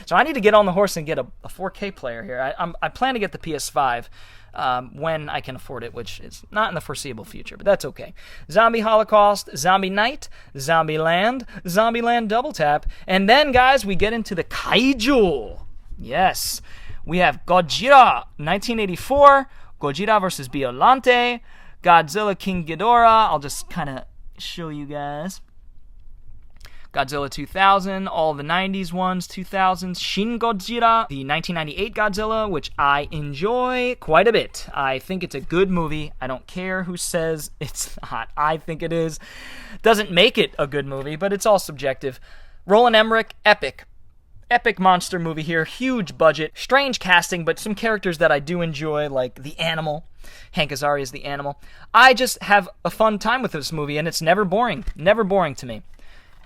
So I need to get on the horse and get a 4K player here. I plan to get the PS5 when I can afford it, which is not in the foreseeable future, but that's okay. Zombie Holocaust, Zombie Night, Zombieland Double Tap, and then, guys, we get into the kaiju. Yes. We have Godzilla, 1984, Godzilla vs. Biollante, Godzilla King Ghidorah. I'll just kind of show you guys. Godzilla 2000, all the 90s ones, 2000s. Shin Godzilla, the 1998 Godzilla, which I enjoy quite a bit. I think it's a good movie. I don't care who says it's not. I think it is. Doesn't make it a good movie, but it's all subjective. Roland Emmerich, epic monster movie here, huge budget, strange casting, but some characters that I do enjoy, like the Animal. Hank Azaria is the Animal. I just have a fun time with this movie, and it's never boring to me.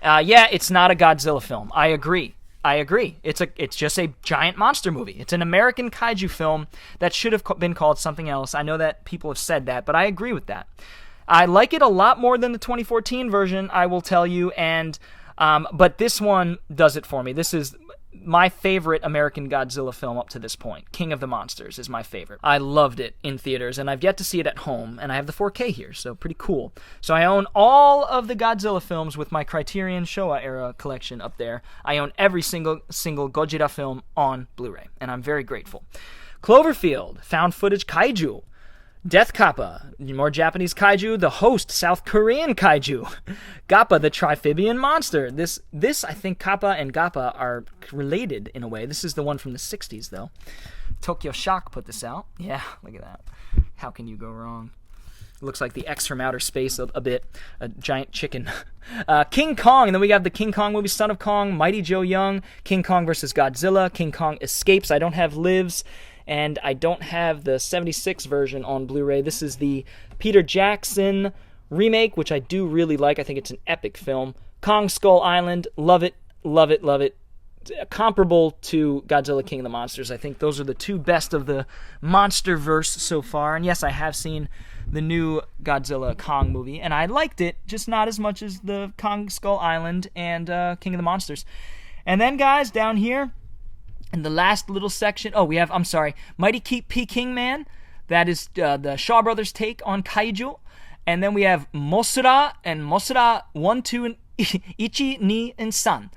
Yeah, it's not a Godzilla film. I agree. It's just a giant monster movie. It's an American kaiju film that should have been called something else. I know that people have said that, but I agree with that. I like it a lot more than the 2014 version, I will tell you, and but this one does it for me. This is my favorite American Godzilla film up to this point. King of the Monsters is my favorite. I loved it in theaters, and I've yet to see it at home, and I have the 4K here, so pretty cool. So I own all of the Godzilla films with my Criterion Showa era collection up there. I own every single Gojira film on Blu-ray, and I'm very grateful. Cloverfield, found footage kaiju. Death Kappa, more Japanese kaiju. The Host, South Korean kaiju. Gappa, the Triphibian monster. This I think Kappa and Gappa are related in a way. This is the one from the 60s, though. Tokyo Shock put this out. Yeah, look at that. How can you go wrong? It looks like the X from outer space a bit. A giant chicken. King Kong, and then we got the King Kong movie, Son of Kong, Mighty Joe Young, King Kong vs. Godzilla, King Kong Escapes. I don't have Lives. And I don't have the 76 version on Blu-ray. This is the Peter Jackson remake, which I do really like. I think it's an epic film. Kong Skull Island, love it, love it, love it. Comparable to Godzilla King of the Monsters. I think those are the two best of the Monsterverse so far. And yes, I have seen the new Godzilla Kong movie, and I liked it, just not as much as the Kong Skull Island and King of the Monsters. And then, guys, down here, in the last little section, we have, Mighty Peking Man. That is the Shaw Brothers' take on kaiju. And then we have Mosura and Mosura 1, 2, and Ichi, Ni, and San.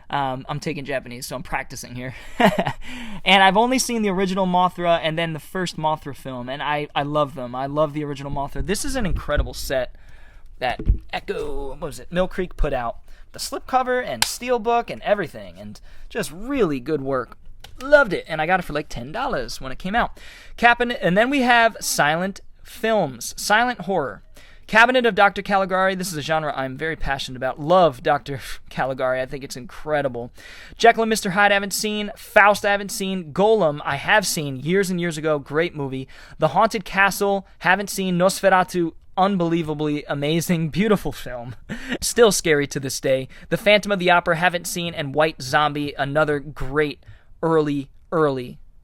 I'm taking Japanese, so I'm practicing here. And I've only seen the original Mothra and then the first Mothra film, and I love them. I love the original Mothra. This is an incredible set that Mill Creek put out. The slipcover and steelbook and everything, and just really good work. Loved it, and I got it for like $10 when it came out. And then we have silent films, silent horror. Cabinet of Dr. Caligari. This is a genre I'm very passionate about. Love Dr. Caligari. I think it's incredible. Jekyll and Mr. Hyde I haven't seen. Faust I haven't seen. Golem I have seen years and years ago. Great movie. The Haunted Castle haven't seen. Nosferatu, unbelievably amazing, beautiful film. Still scary to this day. The Phantom of the Opera haven't seen. And White Zombie, another great early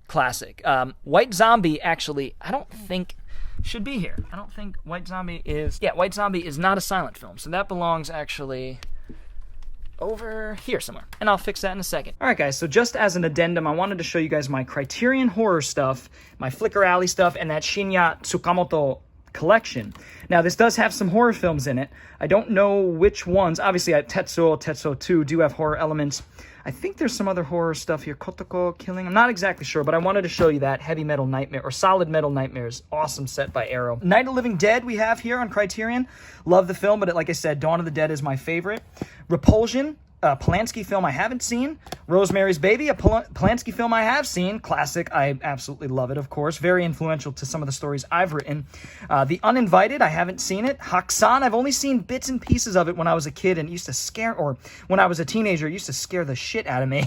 classic. White Zombie, actually, I don't think should be here. I don't think White Zombie is not a silent film, so that belongs actually over here somewhere, and I'll fix that in a second. Alright guys, so just as an addendum, I wanted to show you guys my Criterion horror stuff, my Flicker Alley stuff, and that Shinya Tsukamoto collection. Now, this does have some horror films in it. I don't know which ones. Obviously, Tetsuo 2 do have horror elements. I think there's some other horror stuff here. Kotoko Killing. I'm not exactly sure, but I wanted to show you that. Heavy Metal Nightmare, or Solid Metal Nightmares. Awesome set by Arrow. Night of the Living Dead we have here on Criterion. Love the film, but like I said, Dawn of the Dead is my favorite. Repulsion, a Polanski film I haven't seen. Rosemary's Baby, a Polanski film I have seen. Classic. I absolutely love it, of course. Very influential to some of the stories I've written. The Uninvited, I haven't seen it. Hakusan, I've only seen bits and pieces of it when I was a kid, and it used to scare, or when I was a teenager, it used to scare the shit out of me.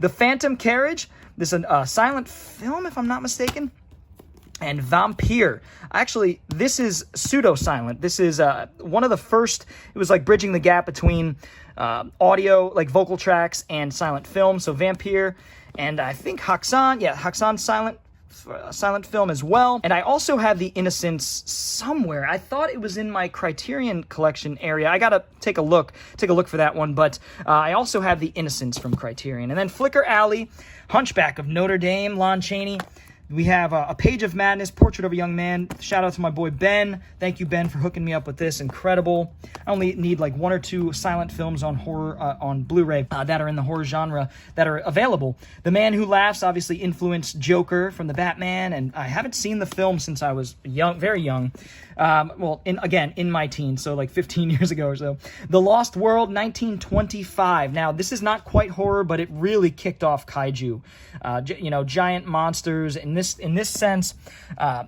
The Phantom Carriage, this is a silent film, if I'm not mistaken. And Vampire. Actually, this is pseudo-silent. This is one of the first, it was like bridging the gap between audio, like vocal tracks, and silent film. So Vampire, and I think Hakusan, Hakusan silent film as well. And I also have The Innocents somewhere. I thought it was in my Criterion collection area. I gotta take a look for that one, but I also have The Innocents from Criterion. And then Flicker Alley, Hunchback of Notre Dame, Lon Chaney. We have A Page of Madness, Portrait of a Young Man. Shout out to my boy Ben. Thank you, Ben, for hooking me up with this. Incredible. I only need like 1 or 2 silent films on horror on Blu-ray that are in the horror genre that are available. The Man Who Laughs obviously influenced Joker from the Batman, and I haven't seen the film since I was young, very young. In my teens, so like 15 years ago or so. The Lost World, 1925. Now, this is not quite horror, but it really kicked off kaiju. Giant monsters. In this sense, a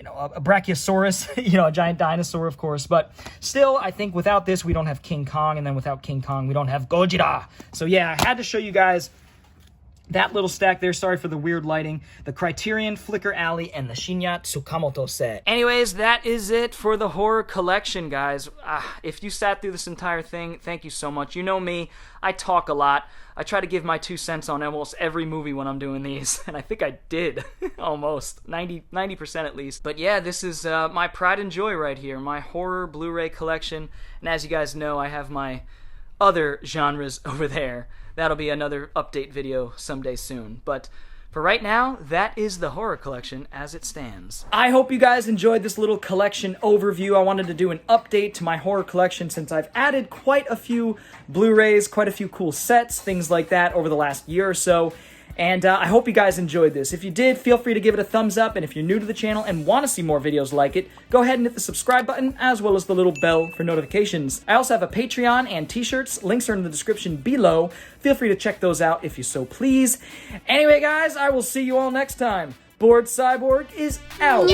brachiosaurus, a giant dinosaur, of course. But still, I think without this, we don't have King Kong, and then without King Kong, we don't have Gojira. So yeah, I had to show you guys that little stack there. Sorry for the weird lighting. The Criterion, Flicker Alley, and the Shinya Tsukamoto set. Anyways, that is it for the horror collection, guys. If you sat through this entire thing, thank you so much. You know me, I talk a lot. I try to give my 2 cents on almost every movie when I'm doing these, and I think I did, almost, 90% at least. But yeah, this is my pride and joy right here, my horror Blu-ray collection, and as you guys know, I have my other genres over there. That'll be another update video someday soon, but for right now, that is the horror collection as it stands. I hope you guys enjoyed this little collection overview. I wanted to do an update to my horror collection since I've added quite a few Blu-rays, quite a few cool sets, things like that over the last year or so. And I hope you guys enjoyed this. If you did, feel free to give it a thumbs up, and if you're new to the channel and want to see more videos like it, go ahead and hit the subscribe button, as well as the little bell for notifications. I also have a Patreon and t-shirts. Links are in the description below. Feel free to check those out if you so please. Anyway, guys, I will see you all next time. Bored Cyborg is out.